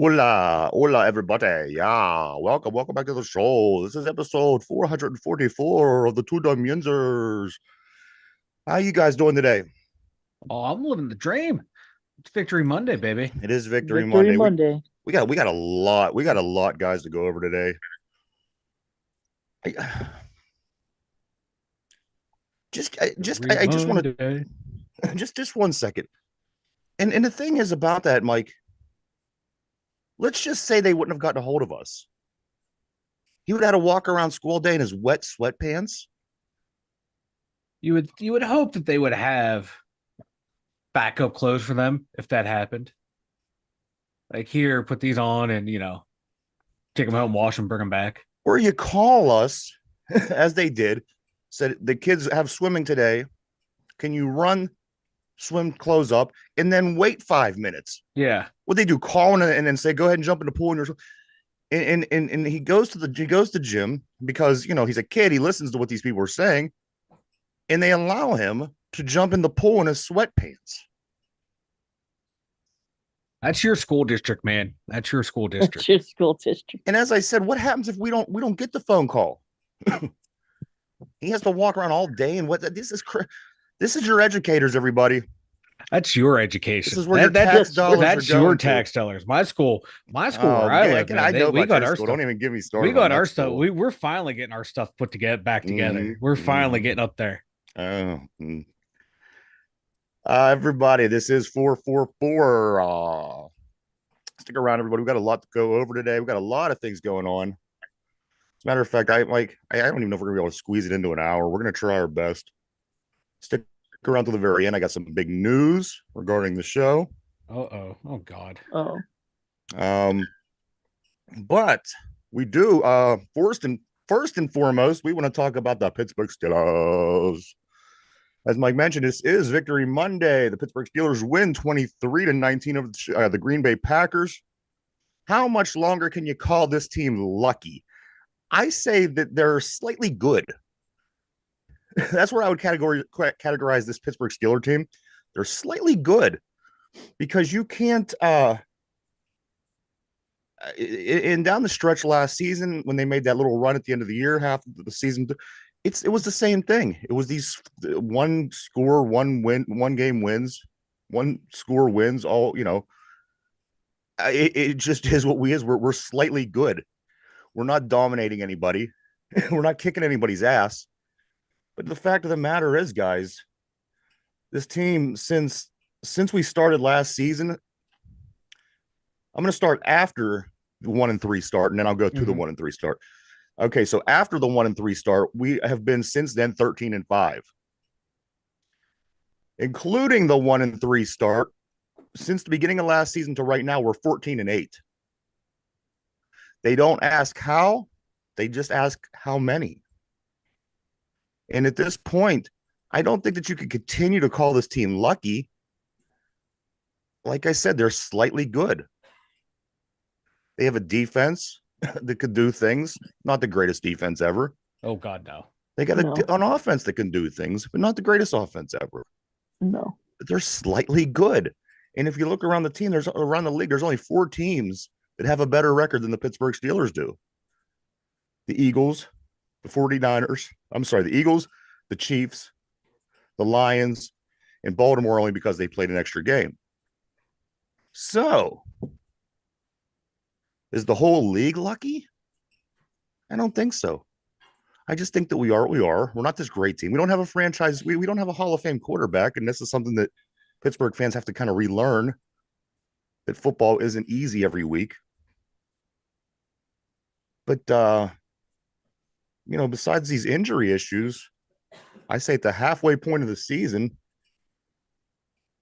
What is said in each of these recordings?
Hola, hola, everybody. Yeah, welcome back to the show. This is episode 444 of the Two Dumb Yinzers. How you guys doing today? Oh, I'm living the dream. It's Victory Monday, baby. It is Victory Victory Monday. We Monday. we got we got a lot. We got a lot, guys, to go over today. I, Victory I just want Monday. to just 1 second. And the thing is about that, Mike. Let's just say they wouldn't have gotten a hold of us. He would have had to walk around school day in his wet sweatpants. You would hope that they would have backup clothes for them if that happened. Like here, put these on and take them home, wash them, bring them back. Or you call us, as they did, said the kids have swimming today. Can you run, swim clothes up, and then wait 5 minutes? Yeah. What they do, call and then say, go ahead and jump in the pool. And he goes to gym because he's a kid. He listens to what these people are saying, and they allow him to jump in the pool in his sweatpants. That's your school district, man. That's your school That's district. your school district. And as I said, what happens if we don't get the phone call? He has to walk around all day, and this is your educators, everybody. That's your This education. is where your tax dollars are That's your going to. tax dollars. My school Oh, where I live, I man. know We about got your our school. stuff. Don't even get me We started on got our that stuff. school. We're finally getting our stuff put together back Mm-hmm, together. We're finally mm-hmm. getting up there. Oh, everybody, this is 444. Stick around, everybody. We got a lot to go over today. We got a lot of things going on. As a matter of fact, I don't even know if we're gonna be able to squeeze it into an hour. We're gonna try our best. Stick around to the very end. I got some big news regarding the show. Oh God. Oh, Um, but we do first and foremost, we want to talk about the Pittsburgh Steelers. As Mike mentioned, this is Victory Monday. The Pittsburgh Steelers win 23-19 over the Green Bay Packers. How much longer can you call this team lucky? I say that they're slightly good. That's where I would categorize this Pittsburgh Steelers team. They're slightly good because you can't and down the stretch last season when they made that little run at the end of the year, half of the season, it was the same thing. It was these one score, one win, one game wins, one score wins. All it just is what we is. We're slightly good. We're not dominating anybody. We're not kicking anybody's ass. But the fact of the matter is, guys, this team since we started last season, I'm going to start after the 1-3 start, and then I'll go to the Mhm. 1-3 start. Okay, so after the 1-3 start, we have been since then 13-5, including the 1-3 start. Since the beginning of last season to right now, we're 14-8. They don't ask how, they just ask how many. And at this point, I don't think that you can continue to call this team lucky. Like I said, they're slightly good. They have a defense that could do things, not the greatest defense ever. Oh God, no. They got no, an offense that can do things, but not the greatest offense ever. no. But they're slightly good. And if you look around around the league, there's only 4 teams that have a better record than the Pittsburgh Steelers do. The Eagles, the 49ers, I'm sorry, the Eagles, the Chiefs, the Lions, and Baltimore only because they played an extra game. So, is the whole league lucky? I don't think so. I just think that we are what we are. We're not this great team. We don't have a franchise. We don't have a Hall of Fame quarterback. And this is something that Pittsburgh fans have to kind of relearn that football isn't easy every week. But, besides these injury issues, I say at the halfway point of the season,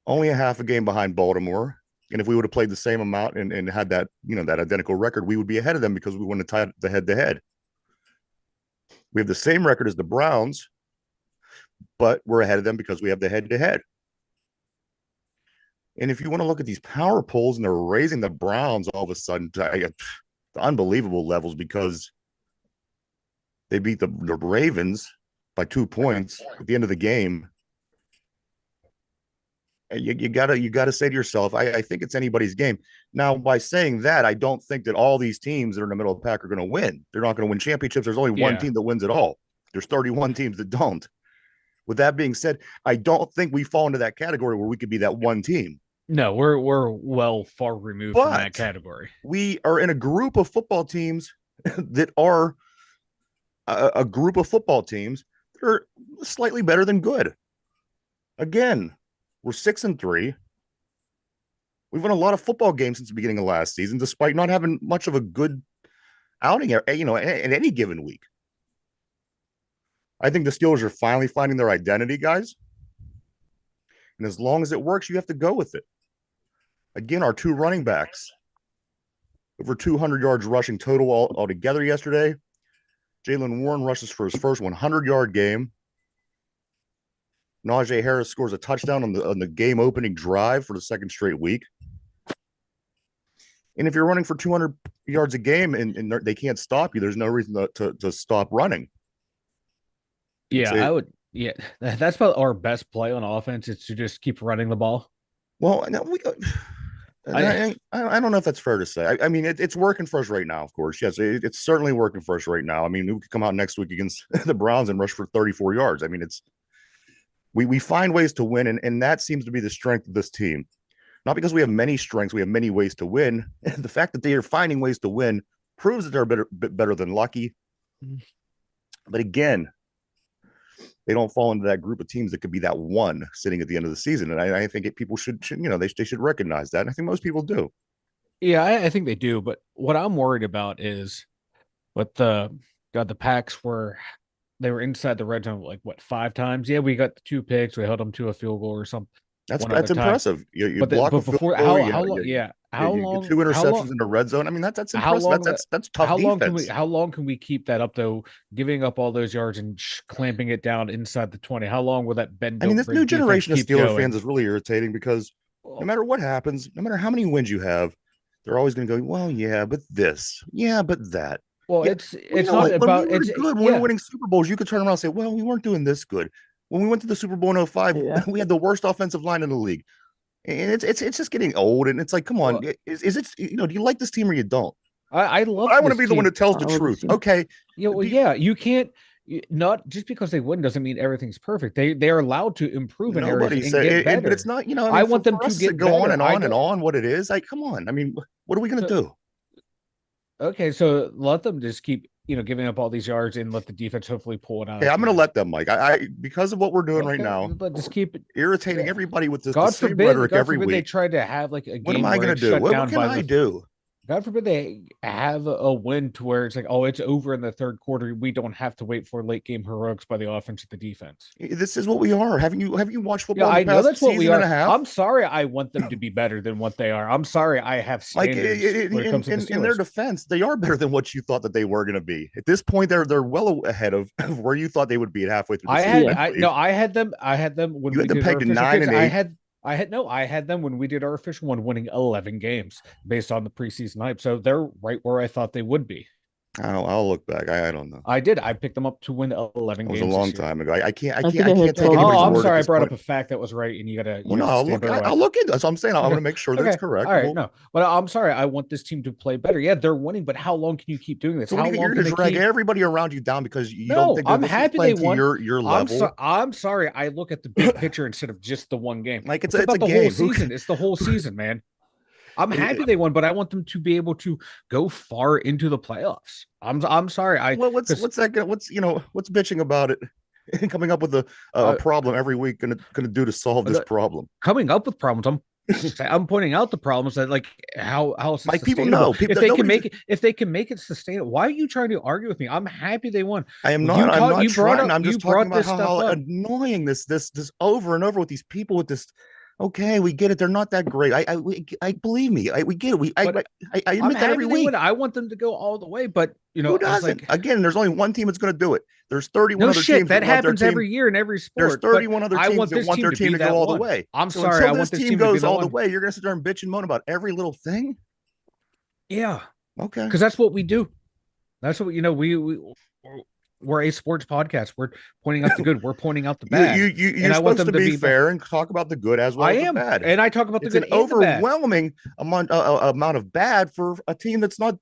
only a half a game behind Baltimore. And if we would have played the same amount and had that, that identical record, we would be ahead of them because we wouldn't have tied the head to head. We have the same record as the Browns, but we're ahead of them because we have the head to head. And if you want to look at these power polls and they're raising the Browns all of a sudden to unbelievable levels because they beat the Ravens by 2 points at the end of the game. You gotta say to yourself, I think it's anybody's game. Now, by saying that, I don't think that all these teams that are in the middle of the pack are going to win. They're not going to win championships. There's only one Yeah. team that wins it all. There's 31 teams that don't. With that being said, I don't think we fall into that category where we could be that one team. No, we're well far removed from that But category. we are in a group of football teams that are a group of football teams that are slightly better than good. Again, we're 6-3. We've won a lot of football games since the beginning of last season, despite not having much of a good outing, in any given week. I think the Steelers are finally finding their identity, guys. And as long as it works, you have to go with it. Again, our two running backs, over 200 yards rushing total altogether yesterday. Jaylen Warren rushes for his first 100-yard game. Najee Harris scores a touchdown on the game opening drive for the second straight week. And if you're running for 200 yards a game and they can't stop you, there's no reason to stop running. Yeah, I would. Yeah, that's about our best play on offense is to just keep running the ball. Well, I don't know if that's fair to say. I mean, it's working for us right now, of course. Yes, it's certainly working for us right now. I mean, we could come out next week against the Browns and rush for 34 yards. I mean, we find ways to win, and that seems to be the strength of this team. Not because we have many strengths, we have many ways to win. The fact that they are finding ways to win proves that they're a bit better than lucky. But again, they don't fall into that group of teams that could be that one sitting at the end of the season. And I think people should they should recognize that. And I think most people do. Yeah, I think they do. But what I'm worried about is what the Packs were. They were inside the red zone like what 5 times? Yeah, we got the 2 picks. We held them to a field goal or something. That's impressive. You But block but a field before goal. how long? Yeah, how you long? get 2 How interceptions long? in the red zone. I mean, that's How impressive. long? That's tough defense. How long can we keep that up though? Giving up all those yards and clamping it down inside the 20. How long will that bend? I mean, Don't this break new defense generation of keep Steeler going? fans is really irritating because no Well, matter what happens, no matter how many wins you have, they're always going to go, well, yeah, but this, yeah, but that. Yeah, well, you it's know not what? When we about were it's good, when we were yeah. winning Super Bowls, you could turn around and say, well, we weren't doing this good. When we went to the Super Bowl in '05, Yeah. we had the worst offensive line in the league. And it's just getting old. And it's like, come on, Well, is it, do you like this team or you don't? I But love I want to this be the one team. that tells I the love this truth. team. Okay. Well, yeah, you can't not just because they win doesn't mean everything's perfect. They are allowed to improve in areas Nobody and get said, but it's better. not, I I mean, for, want them for to us to get go on better. and I on and don't. on what it is, like, come on. I mean, what are we going to So, do? okay, so let them just keep giving up all these yards and let the defense hopefully pull it out Okay, at I'm the going to end. let them, Mike. Because of what we're doing right Okay, now, but just keep it. irritating Yeah. everybody with the same rhetoric God every forbid they week. tried to have like a What am game I where going to it's do? shut What down can by I the. do? God forbid they have a win to where it's like, oh, it's over in the third quarter. We don't have to wait for late game heroics by the offense or the defense. This is what we are. Have you watched Yeah, football in the I know past that's what we season and are. a half? I'm sorry. I want them to be better than what they are. I'm sorry. I have Like standards when it comes to the in their Steelers. defense, they are better than what you thought that they were going to be. At this point, they're well ahead of where you thought they would be at halfway through the season. Yeah. I believe I had them when you we had them did our pegged at official 9 picks. and 8. I had them when we did our official one winning 11 games based on the preseason hype. So they're right where I thought they would be. I'll look back. I don't know. I did. I picked them up to win 11 It was a games long this year. time ago. I can't. I I can't. think I I had can't take 12 anybody's Oh, I'm word at sorry. I this brought point. up a fact that was right, and Well, you no, have to stand by the way. I'll look into. That's what I'm saying. I want Okay. to make sure that Okay. it's correct. All right. Well, No, but I'm sorry. I want this team to play better. Yeah, they're winning, but how long can you keep doing this? so How you're long going can to they drag keep? everybody around you down because you don't No, think that I'm this is happy they playing to won. your level. I'm sorry. I look at the big picture instead of just the one game. Like It's it's a about the whole game. season. It's the whole season, man. I'm happy they won, but I want them to be able to go far into the playoffs. I'm sorry. Well, Because what's that gonna what's bitching about it and coming up with a problem every week gonna do to solve this problem? coming up with problems. I'm pointing out the problems that like how is it Like people sustainable? know people If they can nobody's make it, if they can make it sustainable, why are you trying to argue with me? I'm happy they won. I am You not. I'm taught not you brought trying. up I'm you just talking brought about this stuff how up. annoying this over and over with these people with this. Okay, we get it. They're not that great. I believe me. We get it. But I I'm admit that every happy they win. week. I want them to go all the way, but Who it's doesn't? like Again, there's only one team that's going to do it. There's 31 no other shit. teams that That want their happens team. every year in every There's sport. But 31 other I teams want that this want team their to team be to that go all the one. way. I'm So sorry. I until this want this team team to be goes the all the one. way, you're going to sit there and bitch and moan about every little thing. Yeah, Okay. because that's what we do. That's what we we're a sports podcast. We're pointing out the good. We're pointing out the You bad. you you And you're I want supposed them to to be be bad. fair and talk about the good as well I as the am, bad. and I talk about the It's good an and the bad. overwhelming amount of bad for a team that's not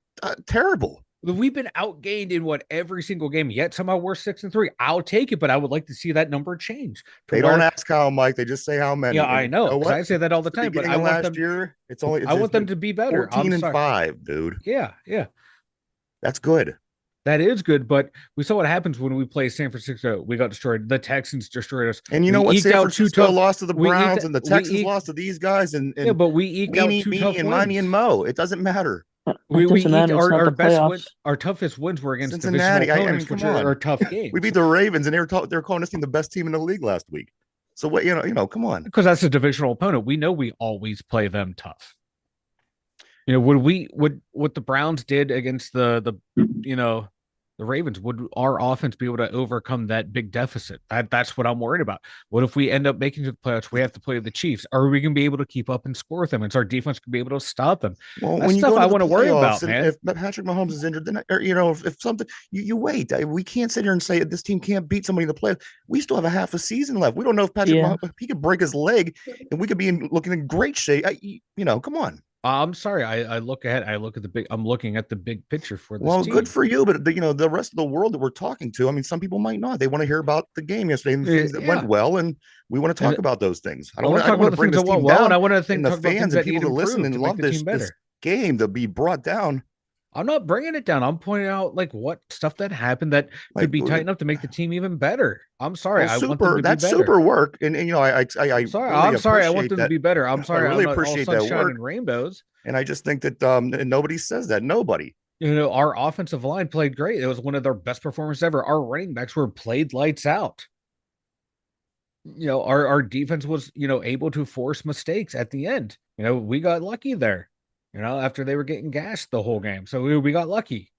terrible. We've been outgained in what every single game. Yet somehow we're 6-3. I'll take it, but I would like to see that number change to They don't where, ask how, Mike. They just say how yeah, many. And I you know know because what? I say that all Since the the time. But beginning of last year, I want them to be better. I'm 14 and sorry. 5, dude. Yeah, yeah. That's good. That is good, but we saw what happens when we play San Francisco. We got destroyed. The Texans destroyed us. And you We know what? eked San out two Francisco tough. lost to the We eked. Browns, and the We Texans eked. lost to these guys, Yeah, and but we eked out Meanie, two Meanie, tough and Miney and wins. Mo. It doesn't matter. It We doesn't eked matter. It's not our the best win. playoffs. Our toughest wins were against divisional Cincinnati. I mean, opponents, come which are on. tough We beat games. the Ravens, and they were calling this team the best team in the league last week. So what? Come on. Because that's a divisional opponent. We know we always play them tough. Would what the Browns did against the Ravens, would our offense be able to overcome that big deficit? That's what I'm worried about. What if we end up making it to the playoffs? We have to play the Chiefs. Are we going to be able to keep up and score with them? And so our defense can be able to stop them. Well, That's when you stuff go I into the want to worry playoffs, about, and man. if Patrick Mahomes is injured, then or, if something, you wait. We can't sit here and say this team can't beat somebody in the playoffs. We still have a half a season left. We don't know if Patrick Yeah. Mahomes, if he could break his leg, and we could be looking in great shape. Come on. I'm sorry. I look ahead. I'm looking at the big picture for this Well, good team. for you, but the rest of the world that we're talking to, I mean, some people might not. They want to hear about the game yesterday and the things that went Yeah. well, and we want to And talk about those things. I want to I talk don't about want the to bring things that this went team well, and down, I want to and the talk about things fans and that people need to listen improved and to make love the this team better. game to be brought down. I'm not bringing it down. I'm pointing out like what stuff that happened that could Like, be tightened up to make the team even better. I'm sorry. well, I want them super. to be That's better. super work, and I Sorry. really I'm sorry. I want appreciate them to that. be better. I'm I sorry. I'm really not all appreciate that sunshine work, and rainbows. and I just think that and nobody says that. Nobody. Our offensive line played great. It was one of their best performances ever. Our running backs were played lights out. Our defense was, able to force mistakes at the end. We got lucky there, after they were getting gashed the whole game. So we got lucky.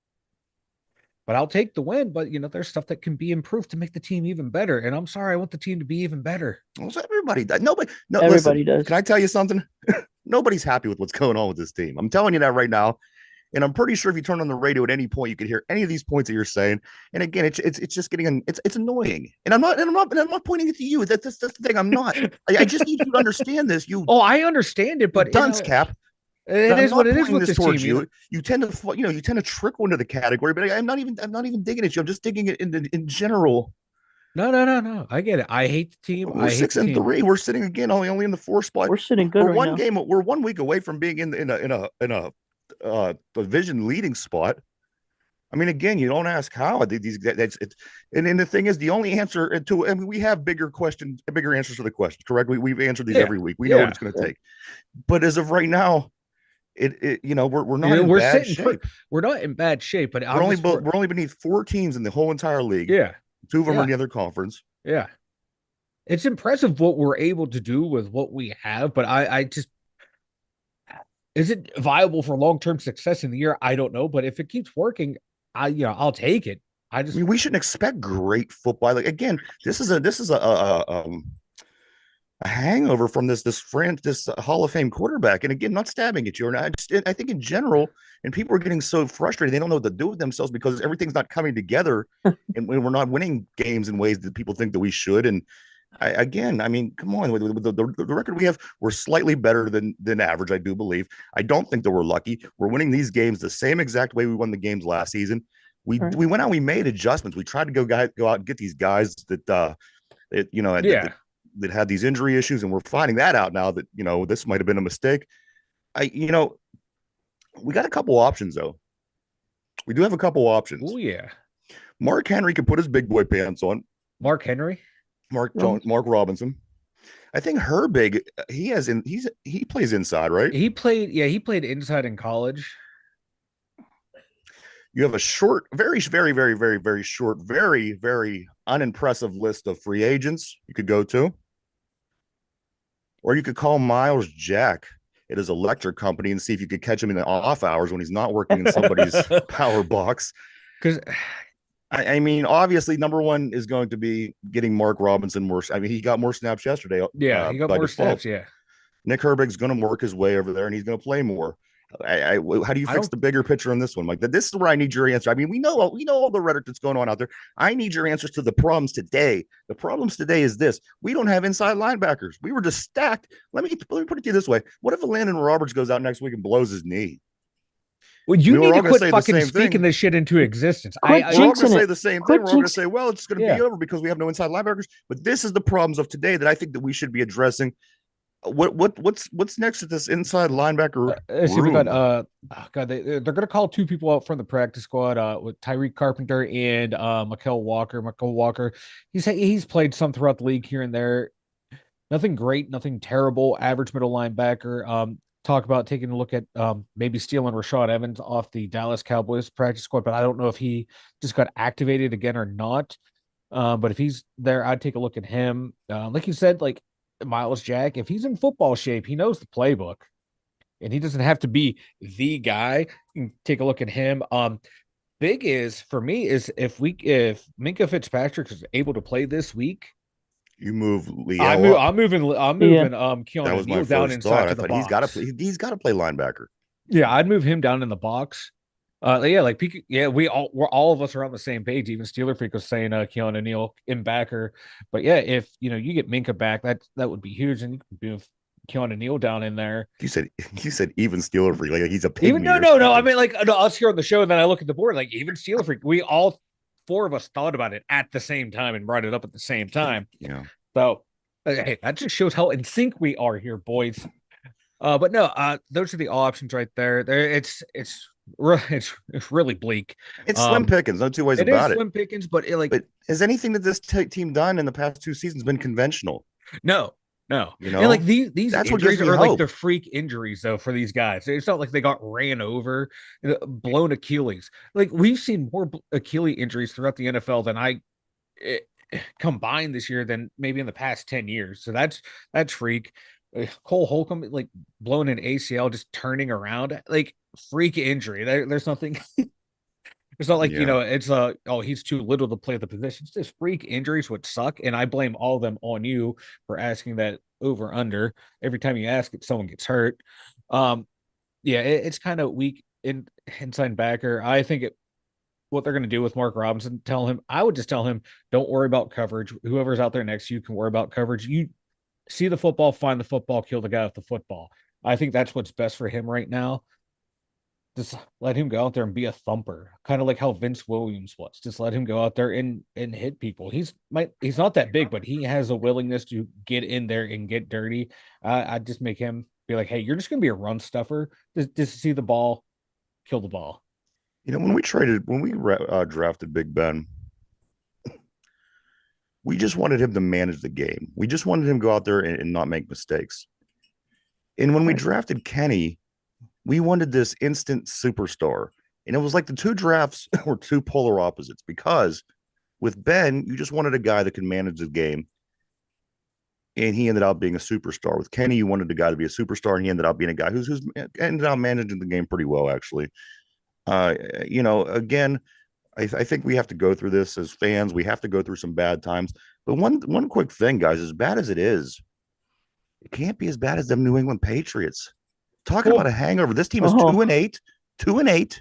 But I'll take the win. But there's stuff that can be improved to make the team even better. And I'm sorry, I want the team to be even better. Well, so everybody does. Nobody. No, Everybody listen. does. Can I tell you something? Nobody's happy with what's going on with this team. I'm telling you that right now. And I'm pretty sure if you turn on the radio at any point, you could hear any of these points that you're saying. And again, it's just getting it's annoying. And I'm not pointing it to you. That's the thing. I'm not. I just need you to understand this. You Oh, I understand it, but dunce cap. it is what it is with this this towards team. you. You tend to trickle into the category, but I'm not even digging at you. I'm just digging it in general. No. I get it. I hate the team. We're I hate the team. 6-3. We're sitting again only in the 4th spot. We're sitting good right now. We're 1 week away from being in a division leading spot. I mean, again, you don't ask how these that's it. And the thing is, the only answer to, I mean, we have bigger answers to the question. Correct? We've answered these every week. We know what it's going to take. But as of right now, we're not in bad shape. We're not in bad shape, but we're only beneath 4 teams in the whole entire league. Yeah, 2 of them are in the other conference. Yeah, it's impressive what we're able to do with what we have, but I just, is it viable for long-term success in the year? I don't know, but if it keeps working, I'll take it. I mean, we shouldn't expect great football. Like, again, this is a hangover from this Hall of Fame quarterback. And again, not stabbing at you. And I think in general, and people are getting so frustrated, they don't know what to do with themselves because everything's not coming together, and we're not winning games in ways that people think that we should. And I mean, come on, with the record we have, we're slightly better than average. I do believe. I don't think that we're lucky. We're winning these games the same exact way we won the games last season. We went out, we made adjustments. We tried to go out and get these guys that that had these injury issues, and we're finding that out now that this might have been a mistake. We got a couple options though. We do have a couple options. Oh yeah, Mark Henry can put his big boy pants on. Mark Henry. Mark Robinson. I think Herbig, he plays inside, right? He played inside in college. You have a short, very, very, very, very, very short, very, very unimpressive list of free agents you could go to. Or you could call Miles Jack at his electric company and see if you could catch him in the off hours when he's not working in somebody's power box. Because I mean, obviously, number one is going to be getting Mark Robinson more. I mean, he got more snaps yesterday. Yeah, he got more snaps. Yeah, Nick Herbig's going to work his way over there, and he's going to play more. How do you I fix don't. the bigger picture on this one? Like, this is where I need your answer. I mean, we know all the rhetoric that's going on out there. I need your answers to the problems today. The problems today is this: we don't have inside linebackers. We were just stacked. Let me put it to you this way: what if Landon Roberts goes out next week and blows his knee? Well, I you mean, we're need to all going to quit say the fucking same speaking thing. this shit into existence. Quit We're all going to jinxing say it. the same thing. Quit We're all going to jinx. say, well, it's going to Yeah. be over because we have no inside linebackers. But this is the problems of today that I think that we should be addressing. What's next to this inside linebacker Let's see, we got room? God, they're gonna call two people out from the practice squad, with Tyreek Carpenter and Mikel Walker. Mikel Walker, he's played some throughout the league here and there. Nothing great, nothing terrible, average middle linebacker. Talk about taking a look at maybe stealing Rashad Evans off the Dallas Cowboys practice squad, but I don't know if he just got activated again or not. But if he's there, I'd take a look at him. Like you said, like Miles Jack, if he's in football shape, he knows the playbook and he doesn't have to be the guy. You can take a look at him. Big is for me is if Minka Fitzpatrick is able to play this week, You move Liel up. I'm Yeah. moving That Keanu was my Neal down first thought. inside I to the thought he's got to box. play. He's got to play linebacker. Yeah, I'd move him down in the box. Yeah, like yeah, we're all of us are on the same page. Even Steeler Freak was saying Keanu Neal in backer. But yeah, if you get Minka back, that would be huge, and you can move Keanu Neal down in there. You said even Steeler Freak, like he's a Even pygmy no, or no, no. I something. mean, like no, us here on the show, and then I look at the board, like even Steeler Freak, we all four of us thought about it at the same time and brought it up at the same time. Yeah. So hey, that just shows how in sync we are here, boys. But no, those are the options right there. There, it's really bleak. It's slim pickings, no two ways It is about it. slim pickings, but it, like But has anything that this team done in the past 2 seasons been conventional? no, no, You and like know, these that's what gives injuries me are like the hope. freak injuries though for these guys. It's not like they got ran over, blown Achilles. Like we've seen more Achilles injuries throughout the NFL than I eh, combined this year than maybe in the past 10 years. So that's freak. Cole Holcomb like blown an ACL, just turning around, like freak injury. There's nothing. It's not like, Yeah. it's oh, he's too little to play the position. It's just freak injuries would suck. And I blame all of them on you for asking that over under. Every time you ask it, someone gets hurt. Yeah, it's kind of weak in inside backer. I think what they're going to do with Mark Robinson, I would just tell him, don't worry about coverage. Whoever's out there next to you can worry about coverage. You see the football, find the football, kill the guy with the football. I think that's what's best for him right now. Just let him go out there and be a thumper, kind of like how Vince Williams was. Just let him go out there and hit people. He's not that big, but he has a willingness to get in there and get dirty. I just make him be like, hey, you're just gonna be a run stuffer. Just see the ball, kill the ball. When we drafted Big Ben, we just wanted him to manage the game. We just wanted him to go out there and not make mistakes. And when we Right. drafted Kenny, we wanted this instant superstar. And it was like the two drafts were two polar opposites because with Ben, you just wanted a guy that could manage the game. And he ended up being a superstar. With Kenny, you wanted a guy to be a superstar, and he ended up being a guy who's ended up managing the game pretty well, actually. Again, I think we have to go through this as fans. We have to go through some bad times. But one quick thing, guys, as bad as it is, it can't be as bad as them New England Patriots. Talking about a Oh, hangover. This team is Oh, 2-8, 2-8,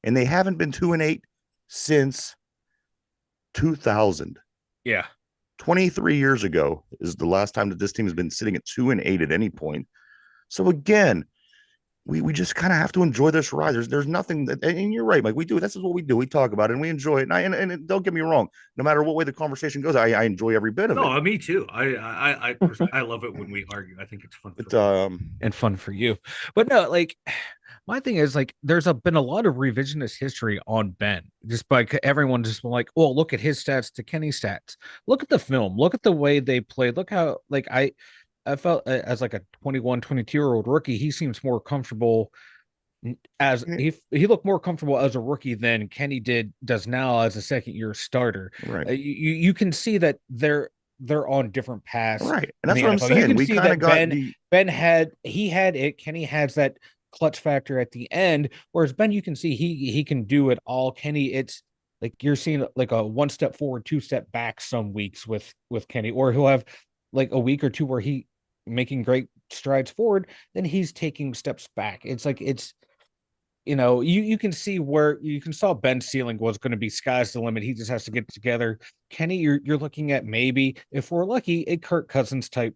and they haven't been 2-8 since 2000. yeah. 23 years ago is the last time that this team has been sitting at 2-8 at any point. So again, we just kind of have to enjoy this ride. There's nothing that, and you're right, Mike. We do this is what we do. We talk about it and we enjoy it. And don't get me wrong, no matter what way the conversation goes, I enjoy every bit of it. No, me too. I love it when we argue. I think it's fun for But me and fun for you. But no, like my thing is like been a lot of revisionist history on Ben. Just by everyone just been like, oh, look at his stats to Kenny's stats. Look at the film. Look at the way they played. Look how like I felt as like a 21, 22-year-old rookie, he seems more comfortable as he looked more comfortable as a rookie than Kenny does now as a second year starter. right, You can see that they're on different paths right, and in that's the what I'm NFL. You saying. can We see kind of that got the Ben had it. Kenny has that clutch factor at the end, whereas Ben, you can see he can do it all. Kenny, it's like you're seeing like a one step forward, two step back some weeks with Kenny, or he'll have like a week or two where making great strides forward, then he's taking steps back. It's like you can see where you can saw Ben's ceiling was going to be sky's the limit. He just has to get it together. Kenny, you're looking at maybe, if we're lucky, a Kirk Cousins type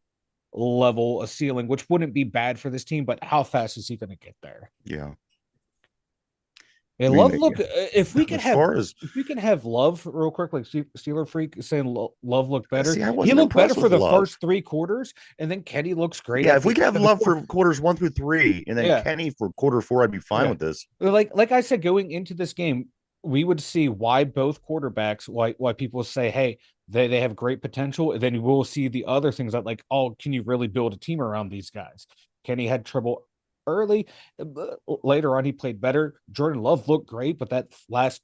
level, a ceiling, which wouldn't be bad for this team, but how fast is he going to get there? Yeah. I I mean, love look as far as if we can have Love real quick, like Steeler Freak saying Love looked better. see, I He wasn't looked better impressed for with the Love. first 3 quarters, and then Kenny looks great Yeah, at if we the could end have of the Love fourth. for quarters 1 through 3, and then Yeah, Kenny for quarter 4, I'd be fine yeah. with this. Like I said, going into this game, we would see why both quarterbacks, why people say, hey, they have great potential, and then we'll see the other things that like, oh, can you really build a team around these guys? Kenny had trouble early, but later on he played better. Jordan Love looked great, but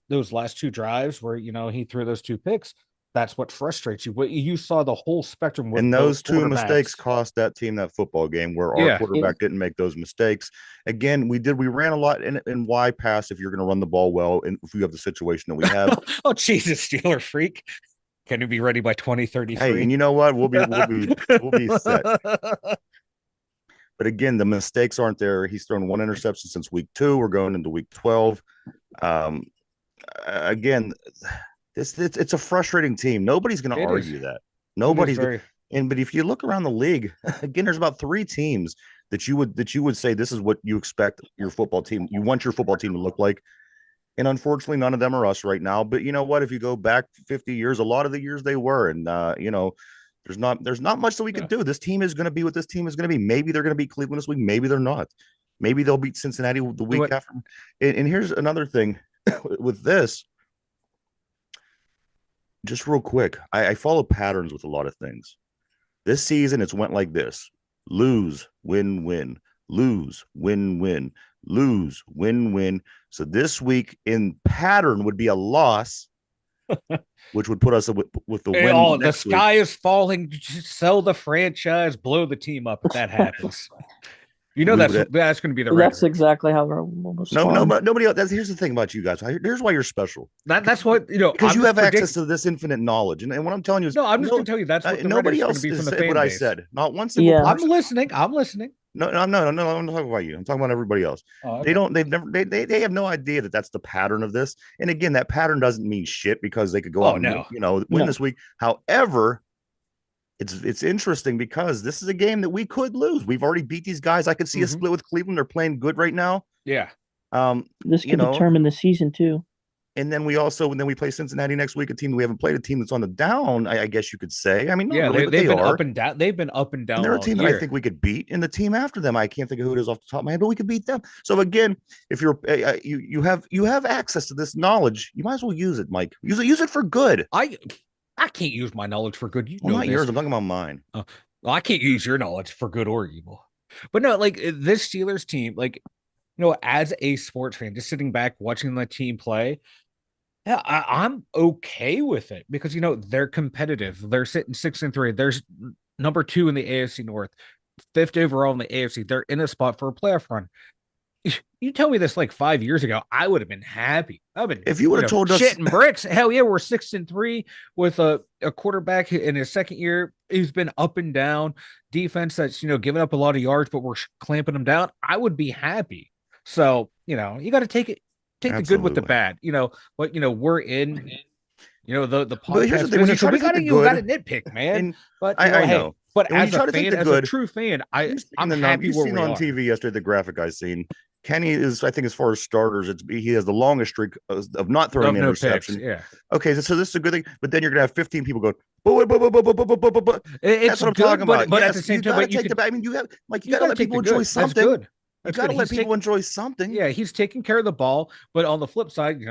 those last 2 drives where he threw those 2 picks, that's what frustrates you. What you saw the whole spectrum with And both those two mistakes quarterbacks. cost that team that football game where our Yeah. quarterback didn't make those mistakes. Again, we ran a lot in Y pass if you're going to run the ball well, and if we have the situation that we have. Oh, Jesus, Steeler freak. Can you be ready by Hey, and 2033? you know what? We'll be set. But again, the mistakes aren't there. He's thrown 1 interception since week 2. We're going into week 12. Um, again, it's a frustrating team. Nobody's going to It is. argue that. It is Nobody's very. but if you look around the league, again, there's about 3 teams that you would say this is what you expect your football team. You want your football team to look like. And unfortunately, none of them are us right now. But you know what? If you go back 50 years, a lot of the years they were, and there's not much that we could Yeah. do. This team is going to be what this team is going to be. Maybe they're going to beat Cleveland this week. Maybe they're not. Maybe they'll beat Cincinnati the week What? after. And here's another thing with this, just real quick. I follow patterns with a lot of things. This season, it's went like this: lose, win, win, lose, win, win, lose, win, win. So this week in pattern would be a loss, which would put us with the win Oh, the next week. sky is falling. Just sell the franchise, blow the team up if that happens. We would That's going to be the That's rhetoric. exactly how we're almost no, but nobody else. Here's the thing about you guys. Here's why you're special. That's what Because I'm you just have access to this infinite knowledge, and what I'm telling you is No, I'm just going to tell you that's what the nobody rhetoric's going to else be from has the said fan what I base. said. Not one single Yeah. I'm person. listening. I'm listening. No, I'm not talking about you. I'm talking about everybody else. Oh, okay. They don't. They've never. They have no idea that that's the pattern of this. And again, that pattern doesn't mean shit because they could go out and no. win No. this week. However, it's interesting because this is a game that we could lose. We've already beat these guys. I could see a split with Cleveland. They're playing good right now. Yeah. This could determine the season too. And then we play Cincinnati next week, a team we haven't played, a team that's on the down, I guess you could say. I mean, not really, but they've been are. up and down. They've been up and down. And they're a all team that year. I think we could beat. And the team after them, I can't think of who it is off the top of my head, but we could beat them. So again, if you're you have access to this knowledge, you might as well use it, Mike. Use it for good. I can't use my knowledge for good. Well, not yours. I'm talking about mine. Well, I can't use your knowledge for good or evil. But no, like this Steelers team, like as a sports fan, just sitting back watching the team play, yeah, I'm okay with it because they're competitive. They're sitting 6-3. There's number 2 in the AFC North, 5th overall in the AFC. They're in a spot for a playoff run. You tell me this like 5 years ago, I would have been happy. If you would have told us shitting bricks, hell yeah, we're 6-3 with a quarterback in his second year. He's been up and down. Defense that's giving up a lot of yards, but we're clamping them down. I would be happy. So you got to take the good with the bad. But we're in. The podcast business, so you got to nitpick, man. And but I know. But and as a fan, as a true fan, I'm happy you've where seen we on are. TV yesterday the graphic I seen. Kenny is, I think, as far as starters, he has the longest streak of not throwing an interception. Picks, yeah. Okay, so this is a good thing, but then you're gonna have 15 people go. That's what I'm talking about. But at the same time, you gotta let people enjoy something. You gotta let people enjoy something. Yeah, he's taking care of the ball, but on the flip side,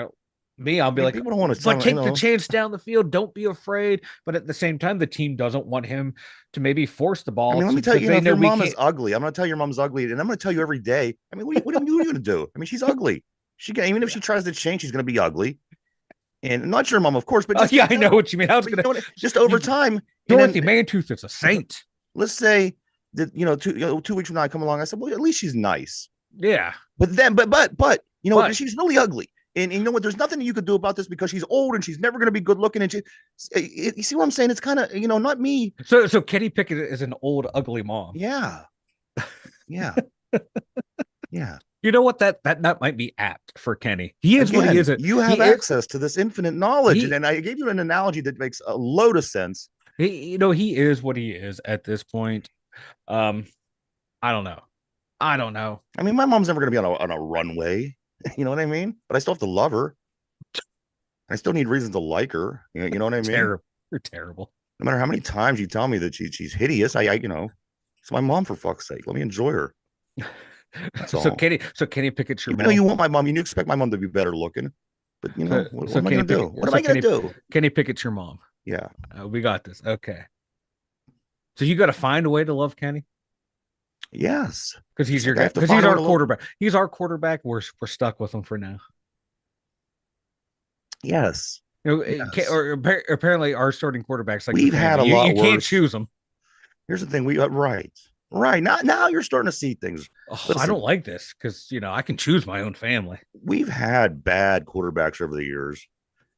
I'll be like, people don't want to. But take the chance down the field. Don't be afraid. But at the same time, the team doesn't want him to maybe force the ball. I mean, let me tell you, if your mom is ugly, I'm going to tell your mom's ugly, and I'm going to tell you every day. I mean, what are you going to do? I mean, she's ugly. Even if she tries to change, she's going to be ugly. And not your mom, of course, but I know what you mean. I was going to just over time. Dorothy Mantooth is a saint. Let's say that 2 weeks from now I come along. I said, well, at least she's nice. Yeah, but she's really ugly. And you know what? There's nothing you could do about this because she's old and she's never going to be good looking. And you see what I'm saying? It's kind of, not me. So Kenny Pickett is an old, ugly mom. Yeah. Yeah. Yeah. You know what? That might be apt for Kenny. He is what he is. You have access to this infinite knowledge. And I gave you an analogy that makes a load of sense. He is what he is at this point. I don't know. I mean, my mom's never going to be on a runway. You know what I mean? But I still have to love her. I still need reasons to like her. You know what I mean? You're terrible. No matter how many times you tell me that she's hideous, it's my mom, for fuck's sake. Let me enjoy her. So Kenny Pickett's your mom. You want my mom. You expect my mom to be better looking. But what am I going to do? What am I going to do? Kenny Pickett's your mom. Yeah. We got this. Okay. So you got to find a way to love Kenny. Yes, because he's your guy. Because he's our quarterback. He's our quarterback. We're stuck with him for now. Yes. Yes. Or apparently our starting quarterbacks like we've had a lot. You can't choose them. Here's the thing. Right. Now you're starting to see things. Listen, I don't like this because I can choose my own family. We've had bad quarterbacks over the years,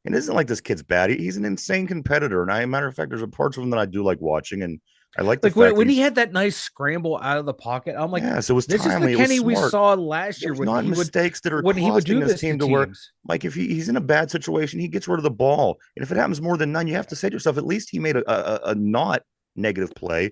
and it isn't like this kid's bad. He's an insane competitor, and matter of fact, there's parts of him that I do like watching, and I like when he had that nice scramble out of the pocket. I'm like, yes, it was this timely. Is the Kenny we saw last year. When not mistakes that are costing this team to work. Like if he's in a bad situation, he gets rid of the ball, and if it happens more than none, you have to say to yourself, at least he made a not negative play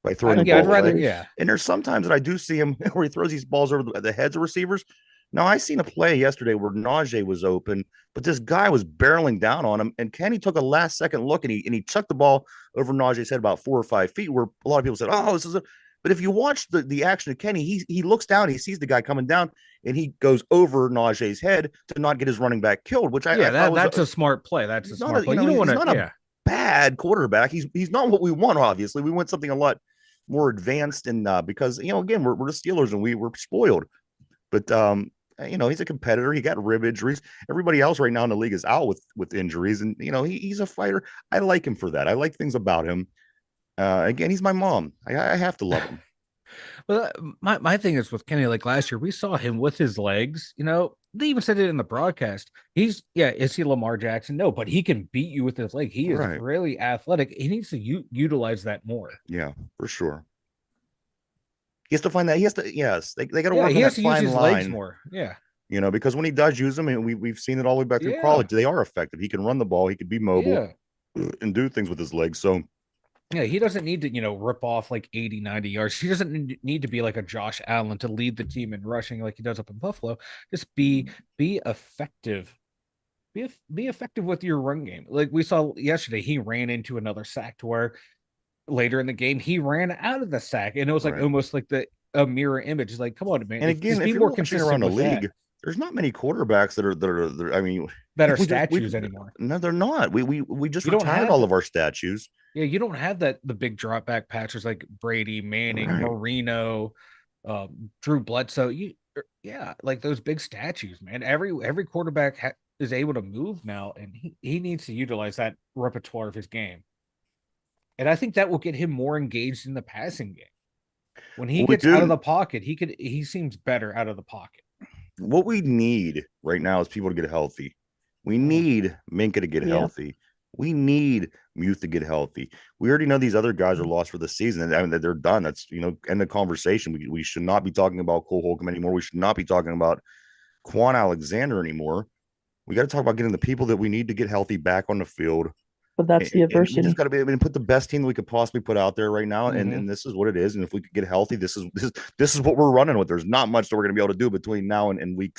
by throwing the ball away. And there's sometimes that I do see him where he throws these balls over the heads of receivers. Now, I seen a play yesterday where Najee was open, but this guy was barreling down on him, and Kenny took a last-second look, and he chucked the ball over Najee's head about 4 or 5 feet, where a lot of people said, oh, this is a – but if you watch the action of Kenny, he looks down, he sees the guy coming down, and he goes over Najee's head to not get his running back killed, which that's a smart play. That's a smart play. You don't want to – a bad quarterback. He's not what we want, obviously. We want something a lot more advanced, and because, again, we're the Steelers, and we're spoiled. But he's a competitor. He got rib injuries. Everybody else right now in the league is out with injuries, and he's a fighter. I like him for that. I like things about him. Again, he's my mom. I have to love him. Well, my thing is with Kenny. Like last year, we saw him with his legs. They even said it in the broadcast. Is he Lamar Jackson? No, but he can beat you with his leg. He is really athletic. He needs to utilize that more. Yeah, for sure. He has to find that. He has to. Yes, they got to work on that fine line. He has to use his legs more. Yeah, because when he does use them, and we've seen it all the way back through college, they are effective. He can run the ball. He can be mobile and do things with his legs. So, he doesn't need to rip off like 80, 90 yards. He doesn't need to be like a Josh Allen to lead the team in rushing like he does up in Buffalo. Just be effective. Be effective with your run game. Like we saw yesterday, he ran into another sack to where later in the game he ran out of the sack, and it was like almost like a mirror image. It's like, come on, man. And again, if you're more consistent around the league, there's not many quarterbacks that are I mean, that are statues anymore. No, they're not. We just retired all of our statues. Yeah, you don't have the big drop back patchers like Brady, Manning, Marino, Drew Bledsoe. Like those big statues, man. Every quarterback is able to move now, and he needs to utilize that repertoire of his game. And I think that will get him more engaged in the passing game. When he gets out of the pocket, he seems better out of the pocket. What we need right now is people to get healthy. We need Minka to get healthy. We need Muth to get healthy. We already know these other guys are lost for the season. I mean, they're done. That's, end of conversation. We should not be talking about Cole Holcomb anymore. We should not be talking about Quan Alexander anymore. We got to talk about getting the people that we need to get healthy back on the field. But that's the adversity. We just got to be able to put the best team that we could possibly put out there right now, and this is what it is. And if we could get healthy, this is what we're running with. There's not much that we're going to be able to do between now and week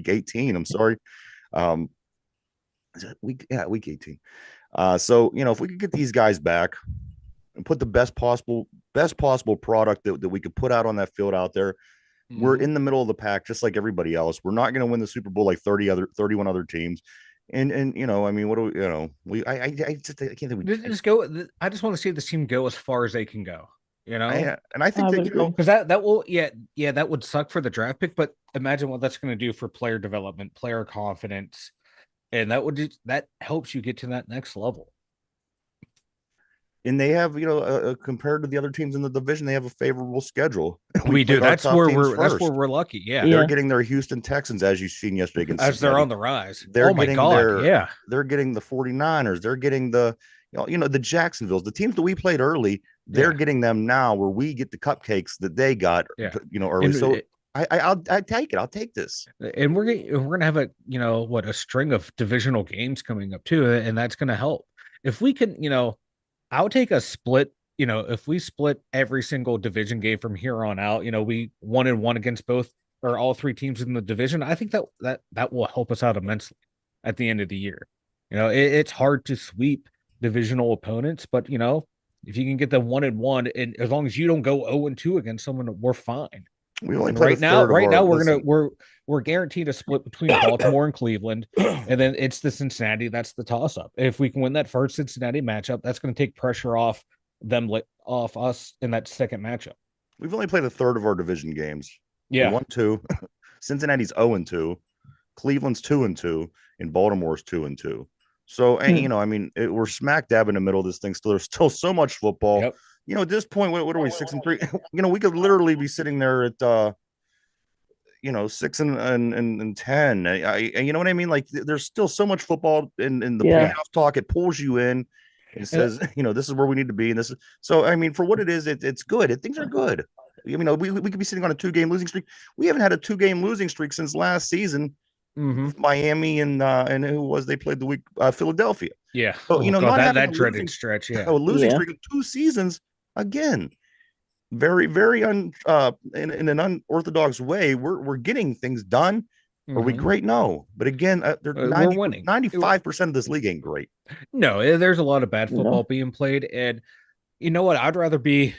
18. I'm sorry, week 18. So if we could get these guys back and put the best possible product that we could put out on that field out there, we're in the middle of the pack just like everybody else. We're not going to win the Super Bowl like 31 other teams. And I mean, what do we, I can't think we just go. I just want to see this team go as far as they can go, and I think that, because that will, that would suck for the draft pick, but imagine what that's going to do for player development, player confidence, and that helps you get to that next level. and they have, compared to the other teams in the division, they have a favorable schedule. We do. played our That's top where teams that's where first. we're lucky. Yeah. They're getting their Houston Texans, as you've seen yesterday against As they're Cincinnati. on the rise. They're Oh my getting God. Yeah. they're getting the 49ers. They're getting the the Jacksonvilles, the teams that we played early. They're getting them now, where we get the cupcakes that they got. Early. And so I'll take it. I'll take this. And we're gonna have a string of divisional games coming up too, and that's gonna help if we can. I'll take a split. If we split every single division game from here on out, we 1-1 against both or all three teams in the division. I think that will help us out immensely at the end of the year. It's hard to sweep divisional opponents, but if you can get them 1-1, and as long as you don't go 0-2 against someone, we're fine. We only right now we're guaranteed a split between Baltimore and Cleveland, and then it's the Cincinnati. That's the toss-up. If we can win that first Cincinnati matchup, that's going to take pressure off us in that second matchup. We've only played a third of our division games. Yeah, 1-2. Cincinnati's 0-2, Cleveland's 2-2, and Baltimore's 2-2. So, and we're smack dab in the middle of this thing. Still, there's still so much football. Yep. At this point, what are we, 6-3? We could literally be sitting there at 6-10. You know what I mean? Like, there's still so much football in the playoff talk. It pulls you in and says, this is where we need to be. And this is so. For what it is, it's good. Things are good. We could be sitting on a 2-game losing streak. We haven't had a 2-game losing streak since last season. Mm-hmm. Miami and who was they played the week? Philadelphia. Yeah. So not that dreaded stretch. Yeah. A losing streak of 2 seasons again. Very, very in an unorthodox way. We're getting things done. Are we great? No. But again, we're winning. 95% of this league ain't great. No, there's a lot of bad football being played, and you know what? I'd rather be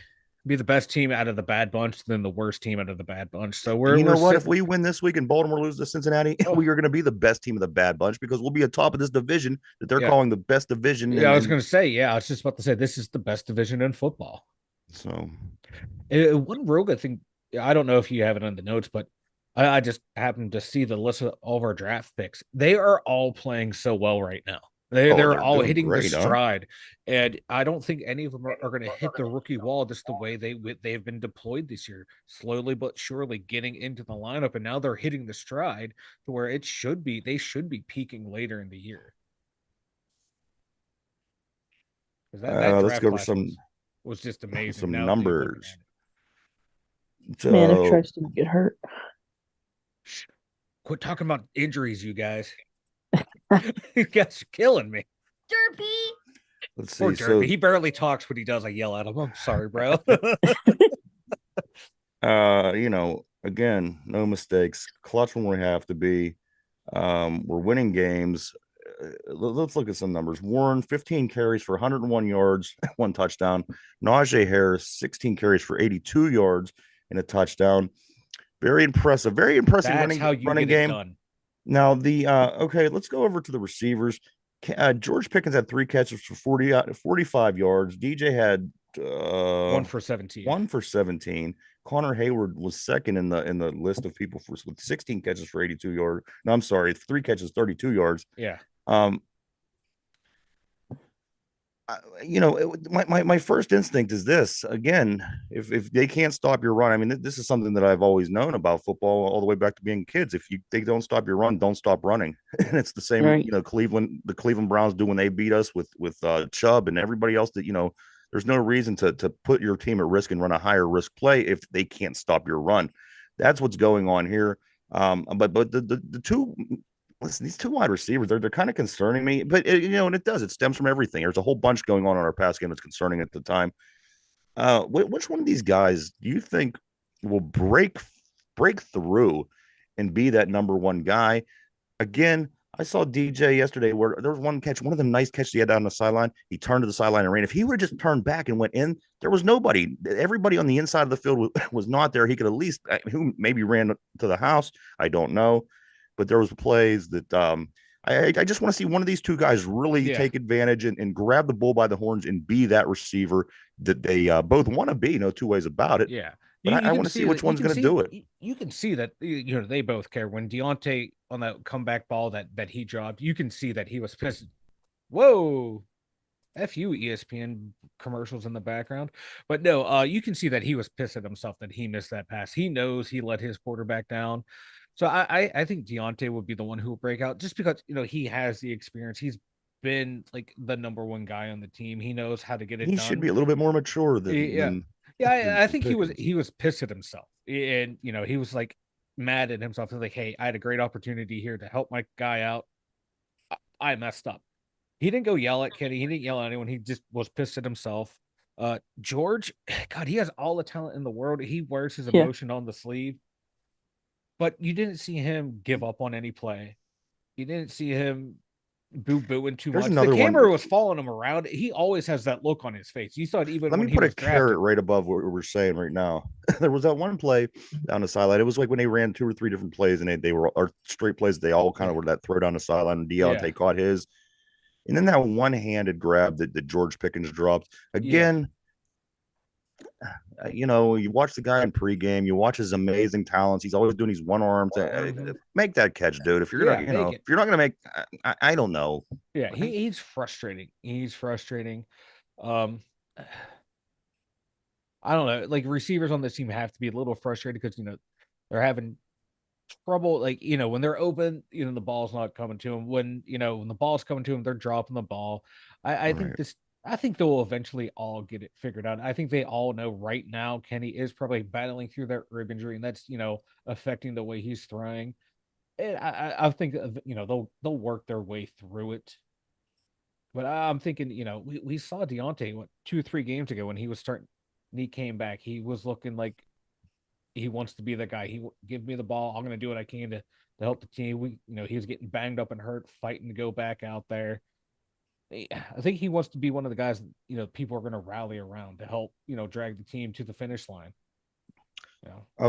the best team out of the bad bunch than the worst team out of the bad bunch. So if we win this week and Baltimore loses to Cincinnati, we are going to be the best team of the bad bunch because we'll be atop of this division that they're calling the best division. Yeah, I was going to say, I was just about to say this is the best division in football. So one real good thing, I don't know if you have it on the notes, but I just happened to see the list of all of our draft picks. They are all playing so well right now. They're all hitting great, the stride, and I don't think any of them are going to hit the rookie wall just the way they've been deployed this year, slowly but surely getting into the lineup, and now they're hitting the stride to where they should be peaking later in the year. Let's go over some was just amazing. Some numbers. So, man, if Tristan get hurt, quit talking about injuries, you guys. You guys are killing me. Derpy. Let's see. Poor Derpy. He barely talks. When he does, I yell at him. I'm sorry, bro. Again, no mistakes. Clutch when we have to be. We're winning games. Let's look at some numbers. Warren, 15 carries for 101 yards, 1 touchdown. Najee Harris, 16 carries for 82 yards and a touchdown. Very impressive. Very impressive running game. Done. Now let's go over to the receivers. George Pickens had 3 catches for 45 yards. DJ had 1 for 17. 1 for 17. Connor Hayward was second in the list of people with 16 catches for 82 yards. No, I'm sorry, 3 catches, 32 yards. Yeah. My first instinct is this. Again, if they can't stop your run, this is something that I've always known about football all the way back to being kids. If they don't stop your run, don't stop running. And it's the same, right. The Cleveland Browns do when they beat us with Chubb and everybody else that, there's no reason to put your team at risk and run a higher risk play if they can't stop your run. That's what's going on here. But the two. Listen, these 2 wide receivers, they're kind of concerning me, but and it stems from everything. There's a whole bunch going on in our pass game that's concerning at the time. Which one of these guys do you think will break through and be that number 1 guy? Again, I saw DJ yesterday where there was one catch, one of the nice catches he had down the sideline. He turned to the sideline and ran. If he would have just turned back and went in, there was nobody. Everybody on the inside of the field was not there. He could at least, who maybe ran to the house. I don't know. But there was plays that I just want to see one of these 2 guys really take advantage and grab the bull by the horns and be that receiver that they both want to be. No 2 ways about it. Yeah. But I want to see which one's going to do it. You can see that they both care. When Deontay on that comeback ball that he dropped, you can see that he was pissed. Whoa. F you ESPN commercials in the background. But no, you can see that he was pissed at himself that he missed that pass. He knows he let his quarterback down. So I think Deontay would be the one who will break out just because he has the experience. He's been like the number one guy on the team. He knows how to get it He should done. be a little bit more mature Yeah. than I think Pickens. he was pissed at himself. And he was like mad at himself. He's like, hey, I had a great opportunity here to help my guy out. I messed up. He didn't go yell at Kenny. He didn't yell at anyone. He just was pissed at himself. George, God, he has all the talent in the world. He wears his emotion on the sleeve. But you didn't see him give up on any play. You didn't see him booing too much. The camera was following him around. He always has that look on his face. You saw it even when he was drafted. Let me put a carrot right above what we're saying right now. There was that one play down the sideline. It was like when they ran 2 or 3 different plays and they were straight plays. They all kind of were that throw down the sideline. And Deontay caught his. And then that one-handed grab that George Pickens dropped. Again, you watch the guy in pregame, you watch his amazing talents. He's always doing these one-arms. Make that catch, dude. If you're gonna, if you're not gonna make, I don't know. Yeah, he's frustrating. He's frustrating. I don't know. Like receivers on this team have to be a little frustrated because they're having trouble. Like when they're open, the ball's not coming to them. When the ball's coming to them, they're dropping the ball. I think I think they'll eventually all get it figured out. I think they all know right now Kenny is probably battling through that rib injury, and that's affecting the way he's throwing. And I think they'll work their way through it. But I'm thinking, we saw Deontay 2 or 3 games ago when he was starting, and he came back. He was looking like he wants to be the guy. He give me the ball. I'm going to do what I can to help the team. He was getting banged up and hurt, fighting to go back out there. I think he wants to be one of the guys people are going to rally around to help drag the team to the finish line.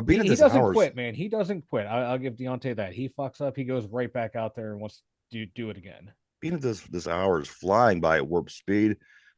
He doesn't quit, man. He doesn't quit. I'll give Deontay that. He fucks up, he goes right back out there and wants to do it again. Being at this hour is flying by at warp speed.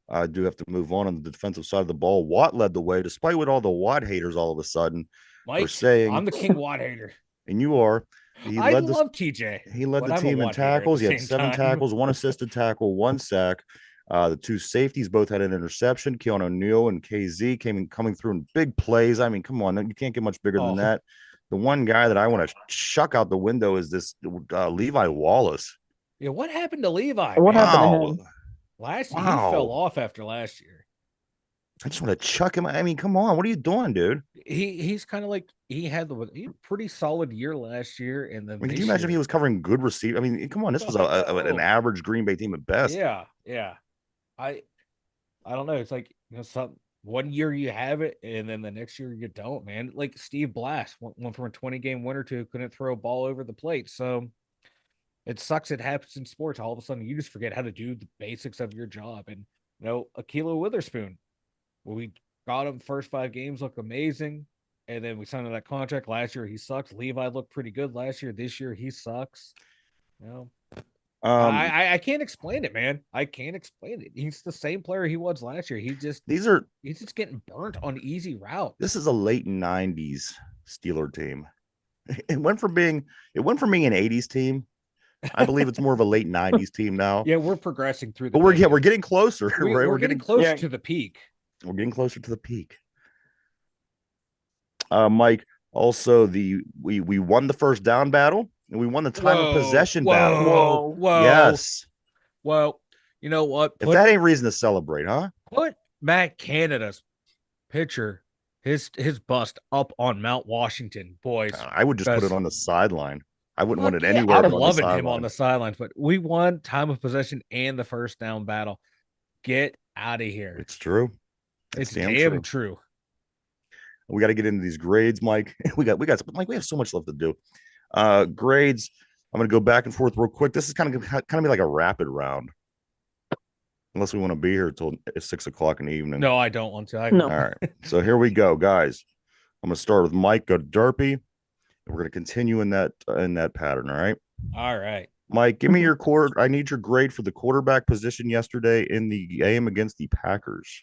I do have to move on the defensive side of the ball. Watt led the way, despite what all the Watt haters all of a sudden are saying. I'm the king Watt hater, and you are. I love TJ. He led the team in tackles. He had 7 tackles, 1 assisted tackle, 1 sack. The 2 safeties both had an interception. Keanu O'Neal and KZ coming through in big plays. I mean, come on, you can't get much bigger than that. The one guy that I want to chuck out the window is this Levi Wallace. Yeah, what happened to Levi? What happened to him? Last year, he fell off after last year. I just want to chuck him. I mean, come on. What are you doing, dude? He's kind of like he had a pretty solid year last year. And then could you imagine if he was covering good receiver? I mean, come on. This was an average Green Bay team at best. Yeah. I don't know. It's like, one year you have it, and then the next year you don't, man. Like Steve Blass went from a 20-game winner to couldn't throw a ball over the plate. So it sucks. It happens in sports. All of a sudden, you just forget how to do the basics of your job. And, Akilo Witherspoon, we got him first 5 games, looked amazing. And then we signed him that contract. Last year, he sucked. Levi looked pretty good last year. This year, he sucks. I can't explain it, man. I can't explain it. He's the same player he was last year. He's just getting burnt on easy routes. This is a late 90s Steeler team. It went from being an 80s team. I believe it's more of a late 90s team now. Yeah, we're progressing through but we're getting closer. We're getting closer to the peak. We're getting closer to the peak. Mike, also we won the first down battle. And we won the time of possession battle. Whoa. Yes. Well, you know what? If that ain't reason to celebrate, huh? Put Matt Canada's picture, his bust up on Mount Washington, boys. I would just put it on the sideline. I wouldn't want it anywhere. I'm loving him on the sidelines, but we won time of possession and the first down battle. Get out of here. It's true. It's damn true. We got to get into these grades, Mike. We have so much left to do. Grades. I'm going to go back and forth real quick. This is kind of be like a rapid round, unless we want to be here till 6 o'clock in the evening. No, I don't want to. No. All right. So here we go, guys. I'm going to start with Mike. Go to Derpy. And we're going to continue in that pattern. All right. All right. Mike, give me your I need your grade for the quarterback position yesterday in the game against the Packers.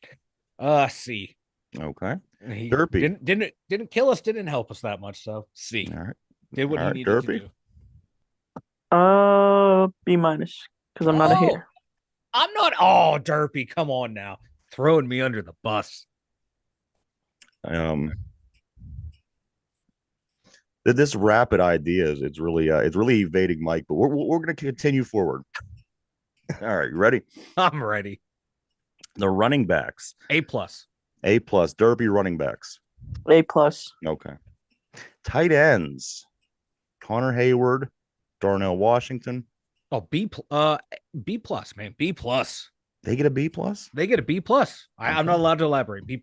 C. Okay. He Derpy didn't kill us, didn't help us that much. So C. All right. Did what he needed Derpy? to do. B- because I'm not a hater. I'm not. Oh, Derpy, come on now, throwing me under the bus. Um, this rapid ideas, it's really evading Mike, but we're going to continue forward. All right, you ready? I'm ready. The running backs. A+. A+ Derby running backs. A plus. Okay. Tight ends. Connor Hayward, Darnell Washington. Oh, B+, B+, man, B+. They get a B plus. They get a B+. I'm not allowed to elaborate. B+.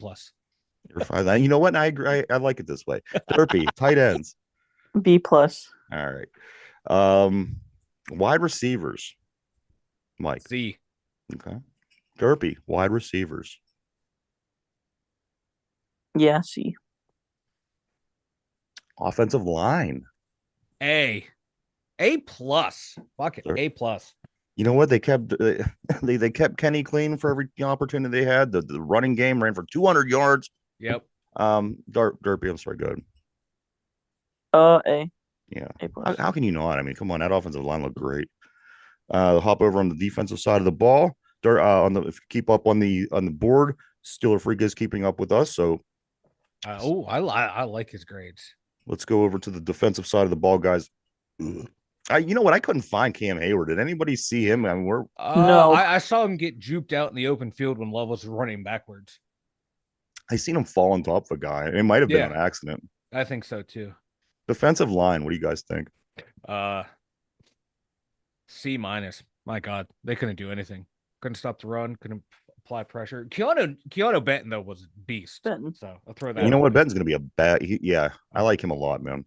You're fine. You know what? I agree. I like it this way. Derpy, tight ends. B plus. All right. Wide receivers. Mike. C. Okay. Derpy, wide receivers. Yeah, C. Offensive line. A+. Fuck it. A+. You know what? They kept they kept Kenny clean for every opportunity they had. The running game ran for 200 yards. Yep. Derpy, I'm sorry, good. A. Yeah. A plus. How can you not? I mean, come on, that offensive line looked great. Hop over on the defensive side of the ball. Keep up on the board. Steeler Freak is keeping up with us. So, I like his grades. let's go over to the defensive side of the ball, guys. You know what? I couldn't find Cam Hayward. Did anybody see him? I mean, No. I saw him get juked out in the open field when Love was running backwards. I seen him fall on top of a guy. It might have been Yeah. an accident. I think so too. Defensive line. What do you guys think? C-. My God, they couldn't do anything. Couldn't stop the run. Couldn't apply pressure. Keanu Benton though was a beast. Benton. So I'll throw that. You know out what? there. Ben's going to be a bad. Yeah, I like him a lot, man.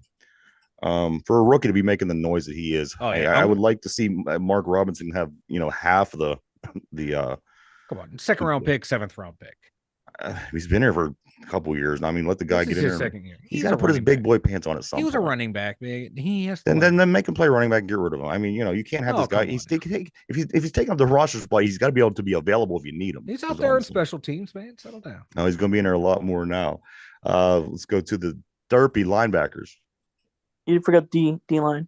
For a rookie to be making the noise that he is, Oh, yeah. I would like to see Mark Robinson have half of the Come on, second round pick, seventh round pick. he's been here for a couple years. I mean, let the guy This get is in his there. second year. He's got to put his big boy pants on at some He was a point. running back, man. He has to. Then make him play running back and get rid of him. I mean, you can't have Oh, this guy. come on If he's taking up the roster spot, he's got to be able to be available if you need him. He's out there in special teams, man. Settle down. No, he's going to be in there a lot more now. Let's go to the Derpy linebackers. You forgot D line.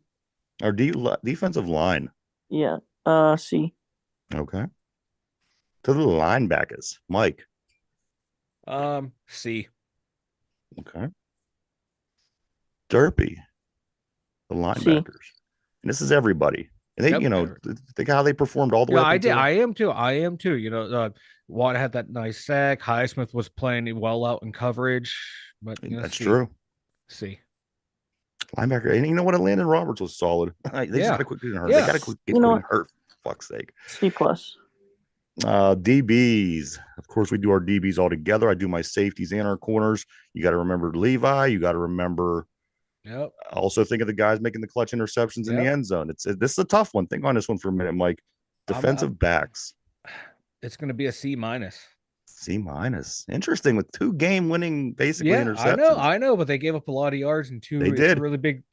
Our defensive line. Yeah. C. Okay. To the linebackers, Mike. C. Okay. Derpy, the linebackers. And this is everybody. And they, think how they performed all the way. I did. I am too. Watt had that nice sack. Highsmith was playing well out in coverage. But that's true. C. Linebacker. And you know what? Landon Roberts was solid. They just got to quit getting hurt. They got to quit getting hurt. For fuck's sake. C plus. DBs. Of course, we do our DBs all together. I do my safeties and our corners. You got to remember Levi. You got to remember. Yep. Also, think of the guys making the clutch interceptions in the end zone. This is a tough one. Think on this one for a minute, Mike. Defensive backs. It's going to be a C-. C-. Interesting, with 2 game-winning basically interceptions. I know, but they gave up a lot of yards and two really big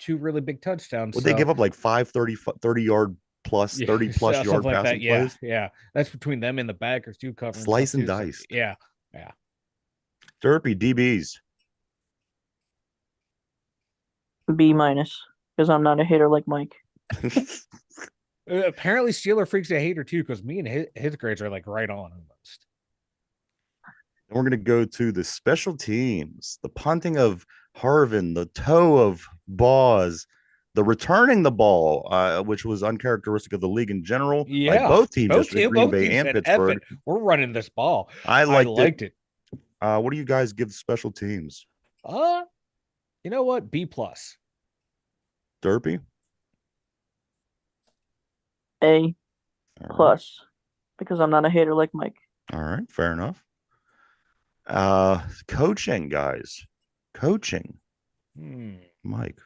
touchdowns. Would they give up like 30 yard plus 30 plus yard like passing plays? Yeah, that's between them and the backers too, covering slice and dice. Yeah. Derpy DBs. B minus, because I'm not a hater like Mike. Apparently, Steeler Freak's a hater too, because me and his grades are like right on almost. And we're going to go to the special teams, the punting of Harvin, the toe of Boz, the returning the ball, which was uncharacteristic of the league in general. Yeah, by both teams, Green Bay and Pittsburgh. We're running this ball. I liked it. What do you guys give special teams? You know what? B+. Derpy? A plus, because I'm not a hater like Mike. All right, fair enough. Coaching, guys. Coaching. Mike.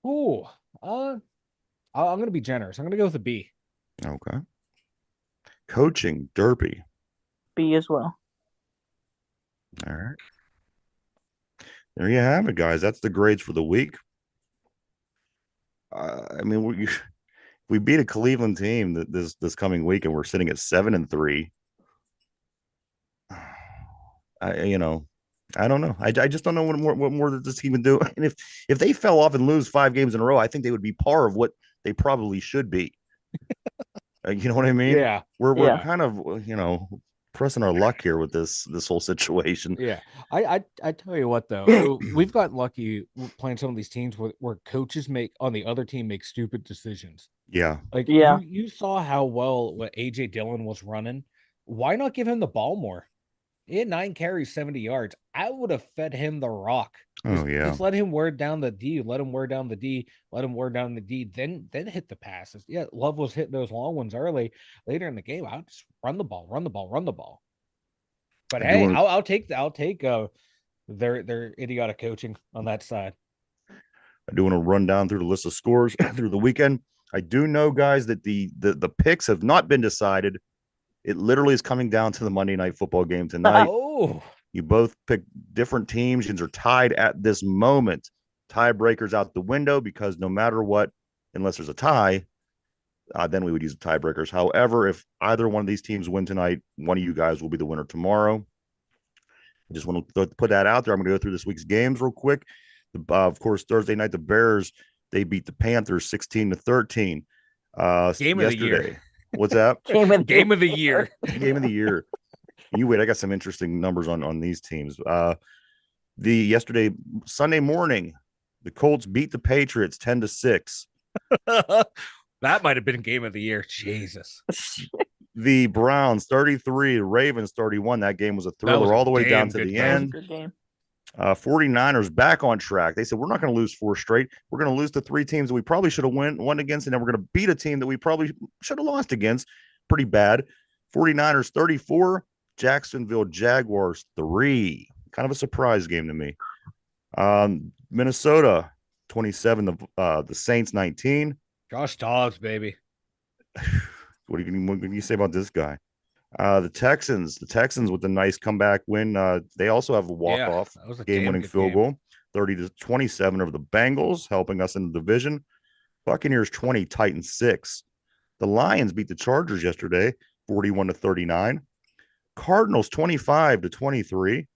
Ooh. I'm going to be generous. I'm going to go with a B. Okay. Coaching, Derpy. B as well. All right. There you have it, guys. That's the grades for the week. I mean, we beat a Cleveland team this coming week, and we're sitting at 7-3. I don't know. I just don't know what more that this team would do. And if they fell off and lose 5 games in a row, I think they would be par of what they probably should be. You know what I mean? Yeah. We're kind of pressing our luck here with this whole situation. Yeah. I tell you what though, we've gotten lucky playing some of these teams where coaches on the other team make stupid decisions. Yeah. Like Yeah. you saw how well what AJ Dillon was running. Why not give him the ball more? He had 9 carries, 70 yards. I would have fed him the rock. Oh yeah. Just let him wear down the D. Let him wear down the D. Let him wear down the D. Then hit the passes. Yeah, Love was hitting those long ones early. Later in the game, I'll just run the ball, run the ball, run the ball. But hey, I'll take their idiotic coaching on that side. I do want to run down through the list of scores through the weekend. I do know, guys, that the picks have not been decided. It literally is coming down to the Monday Night Football game tonight. Oh, you both pick different teams and are tied at this moment. Tiebreakers out the window because no matter what, unless there's a tie, then we would use the tiebreakers. However, if either one of these teams win tonight, one of you guys will be the winner tomorrow. I just want to put that out there. I'm going to go through this week's games real quick. Of course, Thursday night, the Bears, they beat the Panthers 16-13. Game of the year. What's that? Game of the year. Game of the year. You wait, I got some interesting numbers on these teams. Sunday morning, the Colts beat the Patriots 10-6. That might have been game of the year. Jesus. The Browns 33, Ravens 31. That game was a thriller all the way down to the end. Good game. 49ers back on track. They said, we're not going to lose 4 straight. We're going to lose to 3 teams that we probably should have won against, and then we're going to beat a team that we probably should have lost against. Pretty bad. 49ers 34, Jacksonville Jaguars 3. Kind of a surprise game to me. Minnesota 27, the Saints 19. Josh Dobbs, baby. What can you say about this guy? The Texans with the nice comeback win. They also have a walk-off game-winning field goal, 30-27 over the Bengals, helping us in the division. Buccaneers 20, Titans 6. The Lions beat the Chargers yesterday, 41-39. Cardinals 25-23.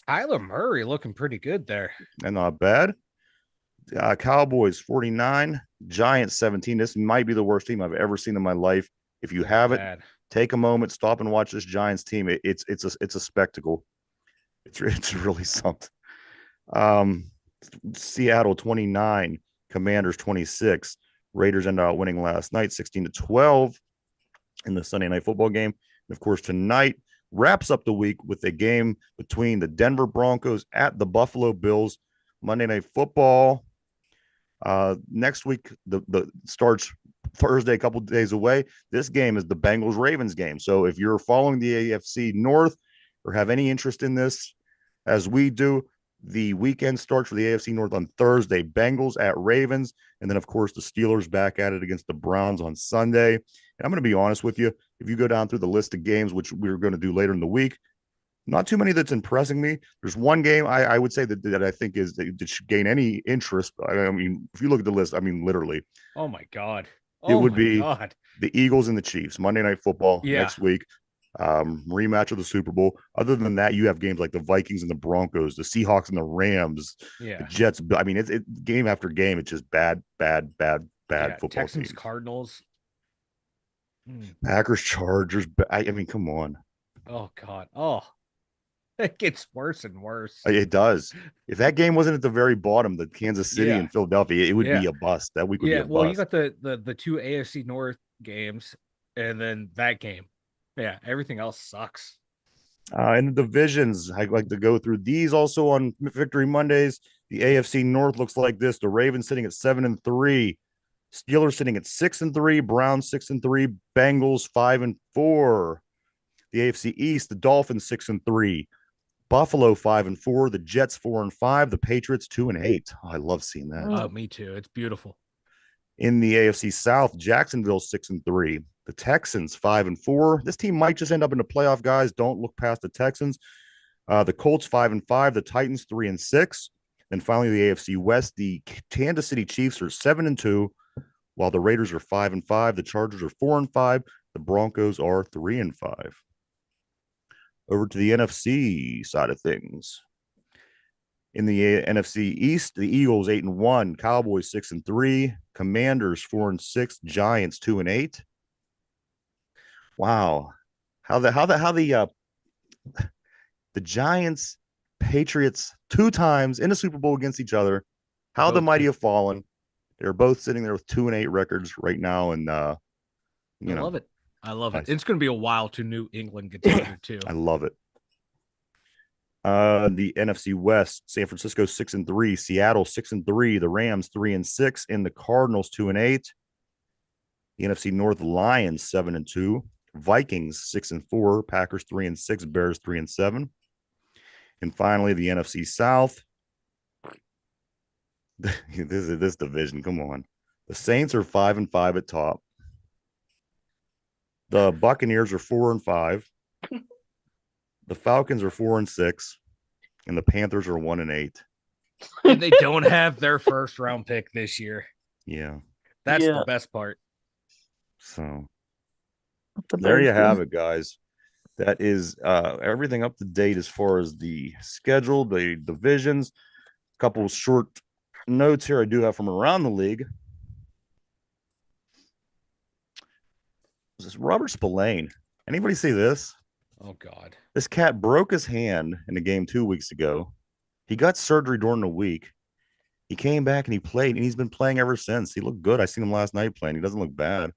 Kyler Murray looking pretty good there. And not bad. Cowboys 49, Giants 17. This might be the worst team I've ever seen in my life. If you haven't, take a moment, stop and watch this Giants team. It's a spectacle. It's really something. Seattle 29, Commanders 26. Raiders ended up winning last night 16-12 in the Sunday Night Football game. And of course, tonight wraps up the week with a game between the Denver Broncos at the Buffalo Bills. Monday Night Football. Next week, the starts Thursday, a couple of days away. This game is the Bengals-Ravens game. So if you're following the AFC North or have any interest in this, as we do, the weekend starts for the AFC North on Thursday. Bengals at Ravens. And then, of course, the Steelers back at it against the Browns on Sunday. And I'm going to be honest with you. If you go down through the list of games, which we're going to do later in the week, not too many that's impressing me. There's one game I would say that I think that should gain any interest. I mean, if you look at the list, I mean, literally. Oh, my God. It would be the Eagles and the Chiefs, Monday Night Football next week. Rematch of the Super Bowl. Other than that, you have games like the Vikings and the Broncos, the Seahawks and the Rams, the Jets. I mean, it's game after game. It's just bad football Texans, teams. Cardinals. Packers, Chargers. I mean, come on. Oh, God. Oh, it gets worse and worse. It does. If that game wasn't at the very bottom, the Kansas City and Philadelphia, it would be a bust. That week would be a bust. You got the 2 AFC North games and then that game. Yeah, everything else sucks. In the divisions, I like to go through these also on Victory Mondays. The AFC North looks like this. The Ravens sitting at 7-3. Steelers sitting at 6-3. Browns 6-3. Bengals 5-4. The AFC East, the Dolphins 6-3. Buffalo 5-4. The Jets 4-5. The Patriots 2-8. Oh, I love seeing that. Oh, me too. It's beautiful. In the AFC South, Jacksonville 6-3. The Texans 5-4. This team might just end up in the playoff, guys. Don't look past the Texans. The Colts 5-5. The Titans 3-6. Then finally, the AFC West, the Kansas City Chiefs are 7-2, while the Raiders are 5-5. The Chargers are 4-5. The Broncos are 3-5. Over to the NFC side of things. In the NFC East, the Eagles 8-1, Cowboys 6-3, Commanders 4-6, Giants 2-8. Wow, how the Giants, Patriots 2 times in a Super Bowl against each other. How the mighty have fallen. They're both sitting there with 2-8 records right now, and I love it. I love it. It's going to be a while till New England gets better too. I love it. The NFC West, San Francisco 6-3, Seattle 6-3, the Rams 3-6, and the Cardinals 2-8. The NFC North, Lions 7-2, Vikings 6-4, Packers 3-6, Bears 3-7, and finally the NFC South. This division. Come on, the Saints are 5-5 at top. The Buccaneers are 4-5. The Falcons are 4-6, and the Panthers are 1-8. And they don't have their first round pick this year. Yeah, that's the best part. So there you have it, guys. That is everything up to date as far as the schedule, the divisions. A couple of short notes here I do have from around the league. This is Robert Spillane. Anybody see this? Oh, God. This cat broke his hand in a game 2 weeks ago. He got surgery during the week. He came back and he played, and he's been playing ever since. He looked good. I seen him last night playing. He doesn't look bad.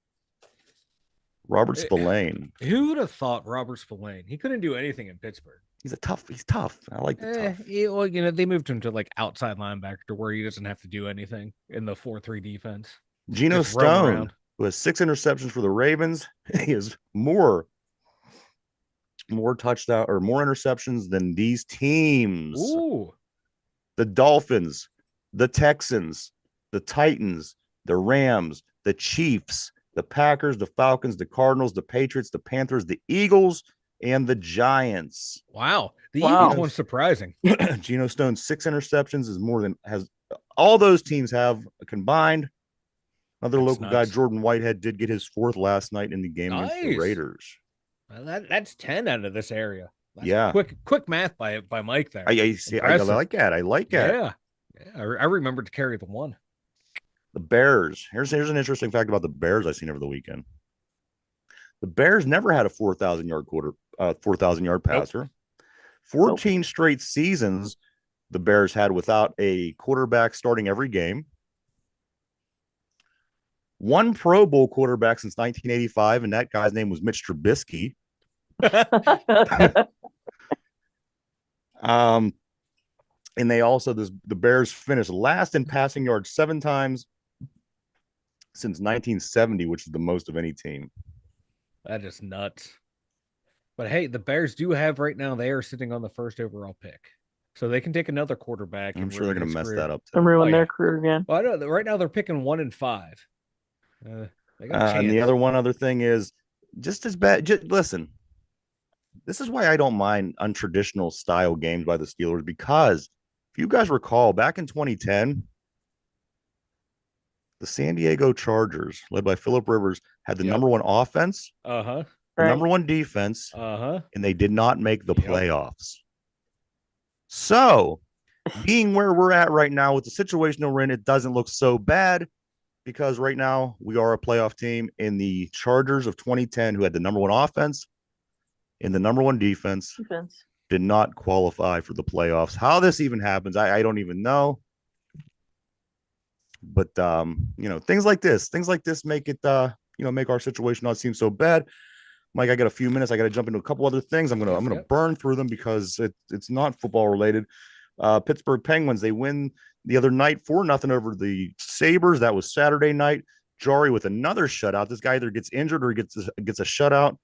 Robert Spillane. Who would have thought Robert Spillane? He couldn't do anything in Pittsburgh. He's tough. I like the tough. Well, they moved him to like outside linebacker to where he doesn't have to do anything in the 4-3 defense. Geno Stone, who has 6 interceptions for the Ravens, he has more touchdown or more interceptions than these teams. Ooh. The Dolphins, the Texans, the Titans, the Rams, the Chiefs, the Packers, the Falcons, the Cardinals, the Patriots, the Panthers, the Eagles, and the Giants. Wow. The Eagles one's surprising. Geno Stone's 6 interceptions is more than has all those teams have combined. Another local guy, Jordan Whitehead, did get his 4th last night in the game against the Raiders. Well, that's 10 out of this area. That's quick math by Mike there. I like that. I like that. Yeah. I remember to carry the 1. The Bears. Here's an interesting fact about the Bears I seen over the weekend. The Bears never had a 4,000-yard passer. Nope. 14 straight seasons the Bears had without a quarterback starting every game. 1 Pro Bowl quarterback since 1985, and that guy's name was Mitch Trubisky. And they also the Bears finished last in passing yards 7 times since 1970, which is the most of any team. That is nuts. But hey, the Bears do have right now, they are sitting on the 1st overall pick. So they can take another quarterback. I'm sure they're going to mess that up. And ruin their career again. Well, I know right now they're picking 1 and 5. And the other thing is just as bad. Listen, this is why I don't mind untraditional style games by the Steelers, because if you guys recall, back in 2010, the San Diego Chargers, led by Phillip Rivers, had the number 1 offense, the number 1 defense, and they did not make the playoffs. So, being where we're at right now with the situation we're in, it doesn't look so bad, because right now we are a playoff team, and the Chargers of 2010, who had the number 1 offense and the number 1 defense, did not qualify for the playoffs. How this even happens, I don't even know. But things like this make it make our situation not seem so bad. Mike, I got a few minutes. I got to jump into a couple other things. I'm gonna burn through them because it's not football related. Pittsburgh Penguins, they win the other night 4-0 over the Sabres. That was Saturday night. Jari with another shutout. This guy either gets injured or gets a shutout.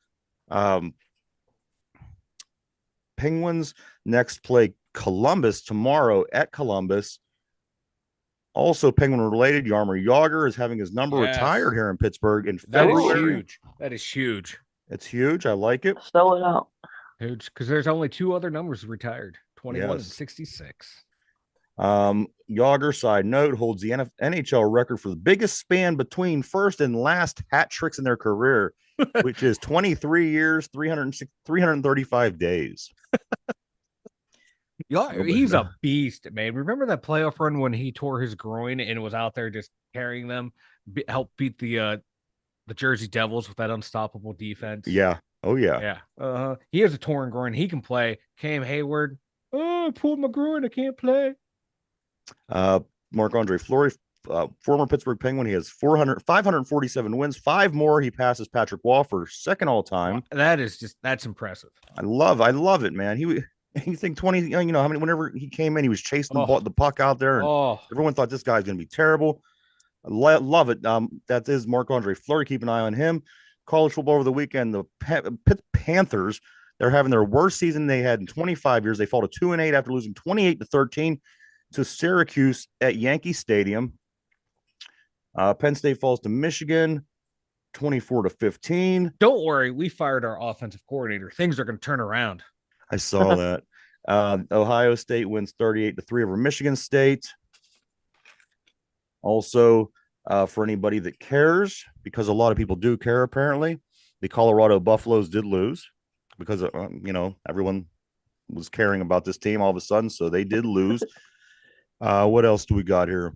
Penguins next play Columbus tomorrow at Columbus. Also, Penguin related, Jaromir Jagr is having his number retired here in Pittsburgh in February. That is huge. It's huge. I like it. Sell it out. Huge, because there's only 2 other numbers retired, 21 and 66. Jagr, side note, holds the NHL record for the biggest span between first and last hat tricks in their career, which is 23 years, 335 days. Yeah, he's a beast, man. Remember that playoff run when he tore his groin and was out there just carrying them, help beat the Jersey Devils with that unstoppable defense. Yeah. Oh yeah. Yeah. He has a torn groin. He can play. Cam Hayward. Oh, I pulled my groin. I can't play. Marc-Andre Fleury, former Pittsburgh Penguin. He has 547 wins, 5 more. He passes Patrick Waugh for second all time. Wow, that's impressive. I love it, man. You think 20, you know, how many, whenever he came in, he was chasing the puck out there, and everyone thought this guy's going to be terrible. I love it. That is Marc-Andre Fleury. Keep an eye on him. College football over the weekend. The Panthers, they're having their worst season they had in 25 years. They fall to 2-8 after losing 28-13 to Syracuse at Yankee Stadium. Penn State falls to Michigan 24-15. Don't worry, we fired our offensive coordinator. Things are going to turn around. I saw that. Ohio State wins 38-3 over Michigan State. Also, for anybody that cares, because a lot of people do care, apparently, the Colorado Buffaloes did lose because, you know, everyone was caring about this team all of a sudden, so they did lose. What else do we got here?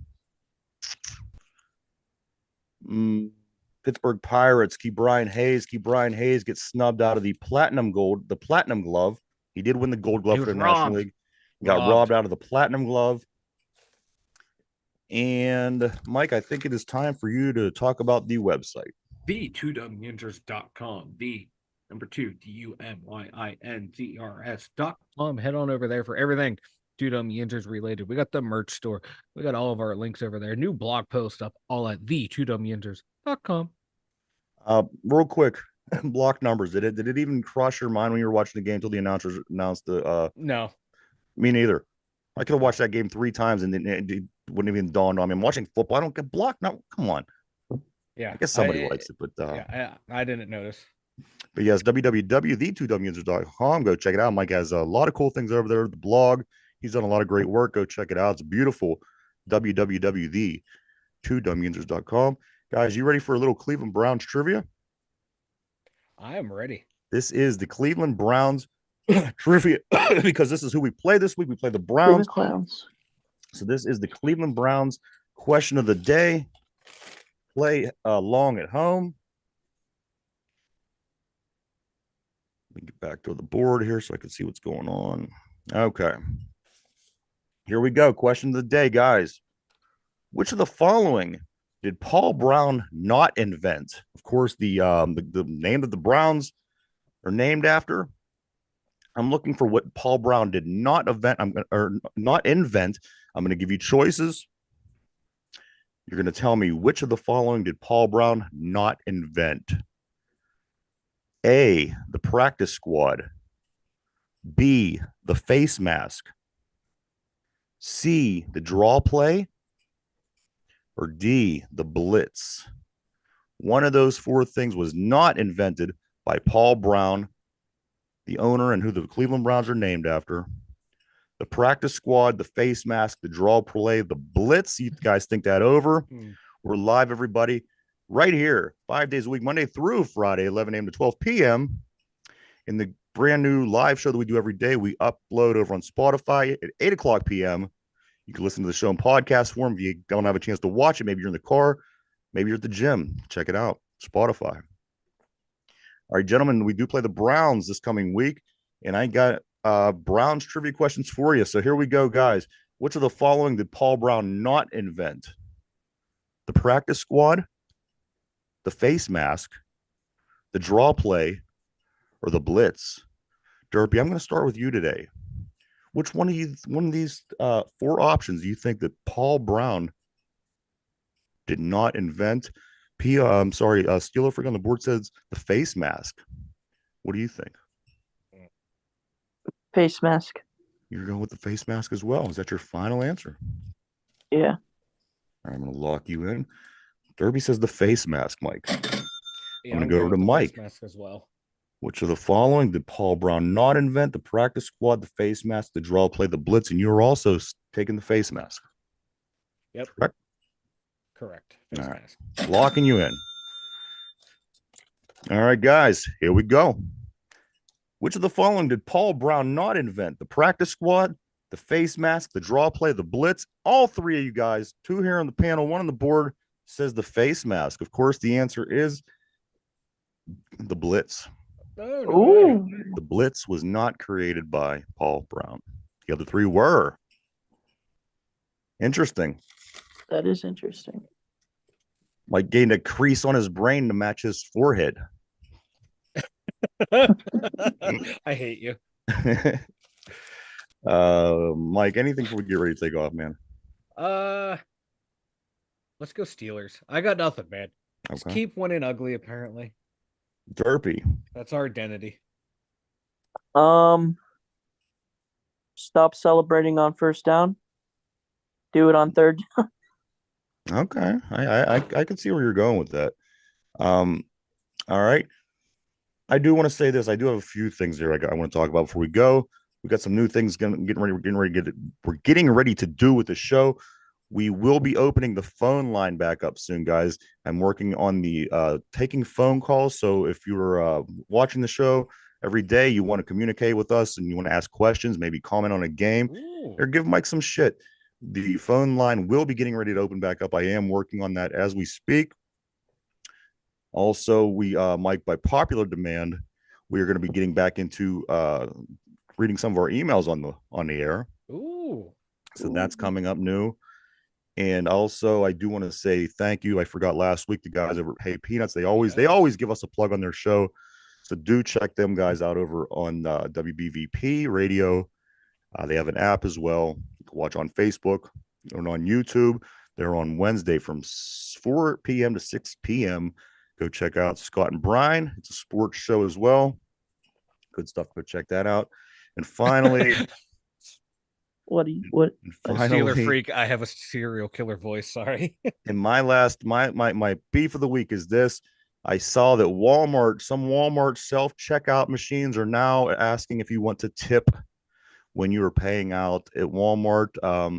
Pittsburgh Pirates keep Brian Hayes. Brian Hayes gets snubbed out of the platinum glove. He did win the gold glove for the National League. He got robbed out of the platinum glove. And Mike, I think it is time for you to talk about the website. The2dumyinzers.com. The number 2 DUMYINZERS.com. Head on over there for everything 2Dumb Yinzers related. We got the merch store. We got all of our links over there. New blog post up all at the2dumyinzers.com. Real quick, block numbers. Did it even cross your mind when you were watching the game until the announcers announced the No. Me neither. I could have watched that game 3 times and it wouldn't even dawn on me. I'm watching football. I don't get blocked. No, come on. Yeah. I guess somebody likes it, but I didn't notice. But yes, www.the2dumyinzers.com. Go check it out. Mike has a lot of cool things over there. The blog. He's done a lot of great work. Go check it out. It's beautiful. www.the2dumyinzers.com. Guys, you ready for a little Cleveland Browns trivia? I am ready. This is the Cleveland Browns trivia because this is who we play this week. We play the Browns. So this is the Cleveland Browns question of the day. Play along at home. Let me get back to the board here so I can see what's going on. Okay. Here we go. Question of the day, guys. Which of the following did Paul Brown not invent? Of course, the name that the Browns are named after. I'm looking for what Paul Brown did not invent. Not invent. I'm going to give you choices. You're going to tell me which of the following did Paul Brown not invent? A, the practice squad. B, the face mask. C, the draw play. Or D, the blitz. One of those 4 things was not invented by Paul Brown, the owner and who the Cleveland Browns are named after. The practice squad, the face mask, the draw play, the blitz. You guys think that over? We're live, everybody, right here, 5 days a week, Monday through Friday, 11 a.m. to 12 p.m. in the brand new live show that we do every day. We upload over on Spotify at 8 o'clock p.m. You can listen to the show in podcast form. If you don't have a chance to watch it, maybe you're in the car, maybe you're at the gym. Check it out, Spotify. All right, gentlemen, we do play the Browns this coming week, and I got Browns trivia questions for you. So here we go, guys. Which of the following did Paul Brown not invent? The practice squad, the face mask, the draw play, or the blitz? Derpy, I'm going to start with you today. Which one of these 4 options do you think that Paul Brown did not invent? I'm sorry, Steeler on the board says the face mask. What do you think? Face mask. You're going with the face mask as well. Is that your final answer? Yeah. I'm going to lock you in. Derby says the face mask, Mike. Yeah, I'm going to go over to Mike. Face mask as well. Which of the following did Paul Brown not invent? The practice squad, the face mask, the draw play, the blitz, and you're also taking the face mask. Yep. Correct. Face mask. Locking you in. All right, guys, here we go. Which of the following did Paul Brown not invent? The practice squad, the face mask, the draw play, the blitz. All three of you guys, two here on the panel, one on the board, says the face mask. Of course, the answer is the blitz. Oh, no way. Ooh, The blitz was not created by Paul Brown. The other three were. Interesting. that is interesting. Mike gained a crease on his brain to match his forehead. I hate you. Mike, anything before we get ready to take off, man? Let's go Steelers. I got nothing, man. Just Okay. keep winning ugly, apparently. Derpy. That's our identity. Stop celebrating on first down. Do it on third. Okay. I can see where you're going with that. All right. I do want to say this. I do have a few things here I want to talk about before we go. We got some new things we're getting ready to do with the show. We will be opening the phone line back up soon, guys. I'm working on the taking phone calls. So if you're watching the show every day, you want to communicate with us and you want to ask questions, maybe comment on a game, or give Mike some shit. The phone line will be getting ready to open back up. I am working on that as we speak. Also, Mike, by popular demand, we are going to be getting back into reading some of our emails on the air. Ooh. So that's coming up new. And also, I do want to say thank you. I forgot last week, the guys over at Hey Peanuts. They always give us a plug on their show. So do check them guys out over on WBVP radio. They have an app as well. You can watch on Facebook and on YouTube. They're on Wednesday from 4 p.m. to 6 p.m. Go check out Scott and Brian. It's a sports show as well. Good stuff. Go check that out. And finally, What? Steeler freak. I have a serial killer voice. Sorry. and my beef of the week is this. I saw that some Walmart self-checkout machines are now asking if you want to tip when you are paying out at Walmart.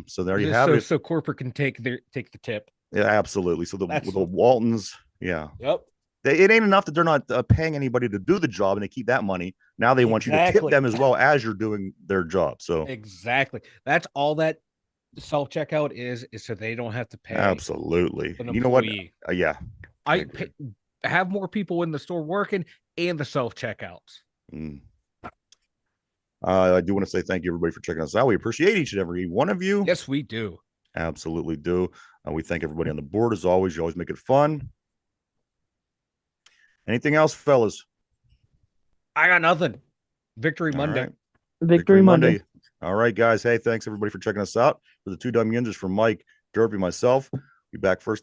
So there you have it. So corporate can take the tip. Yeah, absolutely. So the Waltons, yeah. Yep. It ain't enough that they're not paying anybody to do the job and they keep that money. Now they want you to tip them as well as you're doing their job. So exactly. That's all that self-checkout is so they don't have to pay. Absolutely. You know what? Yeah. Have more people in the store working and the self-checkouts. I do want to say thank you, everybody, for checking us out. We appreciate each and every one of you. Yes, we do. Absolutely do. We thank everybody on the board as always. You always make it fun. Anything else, fellas? I got nothing. Victory Monday. Right. Victory Monday. All right, guys. Hey, thanks everybody for checking us out. For the two dumb Yinzers, from Mike, Derpy, myself. Be back first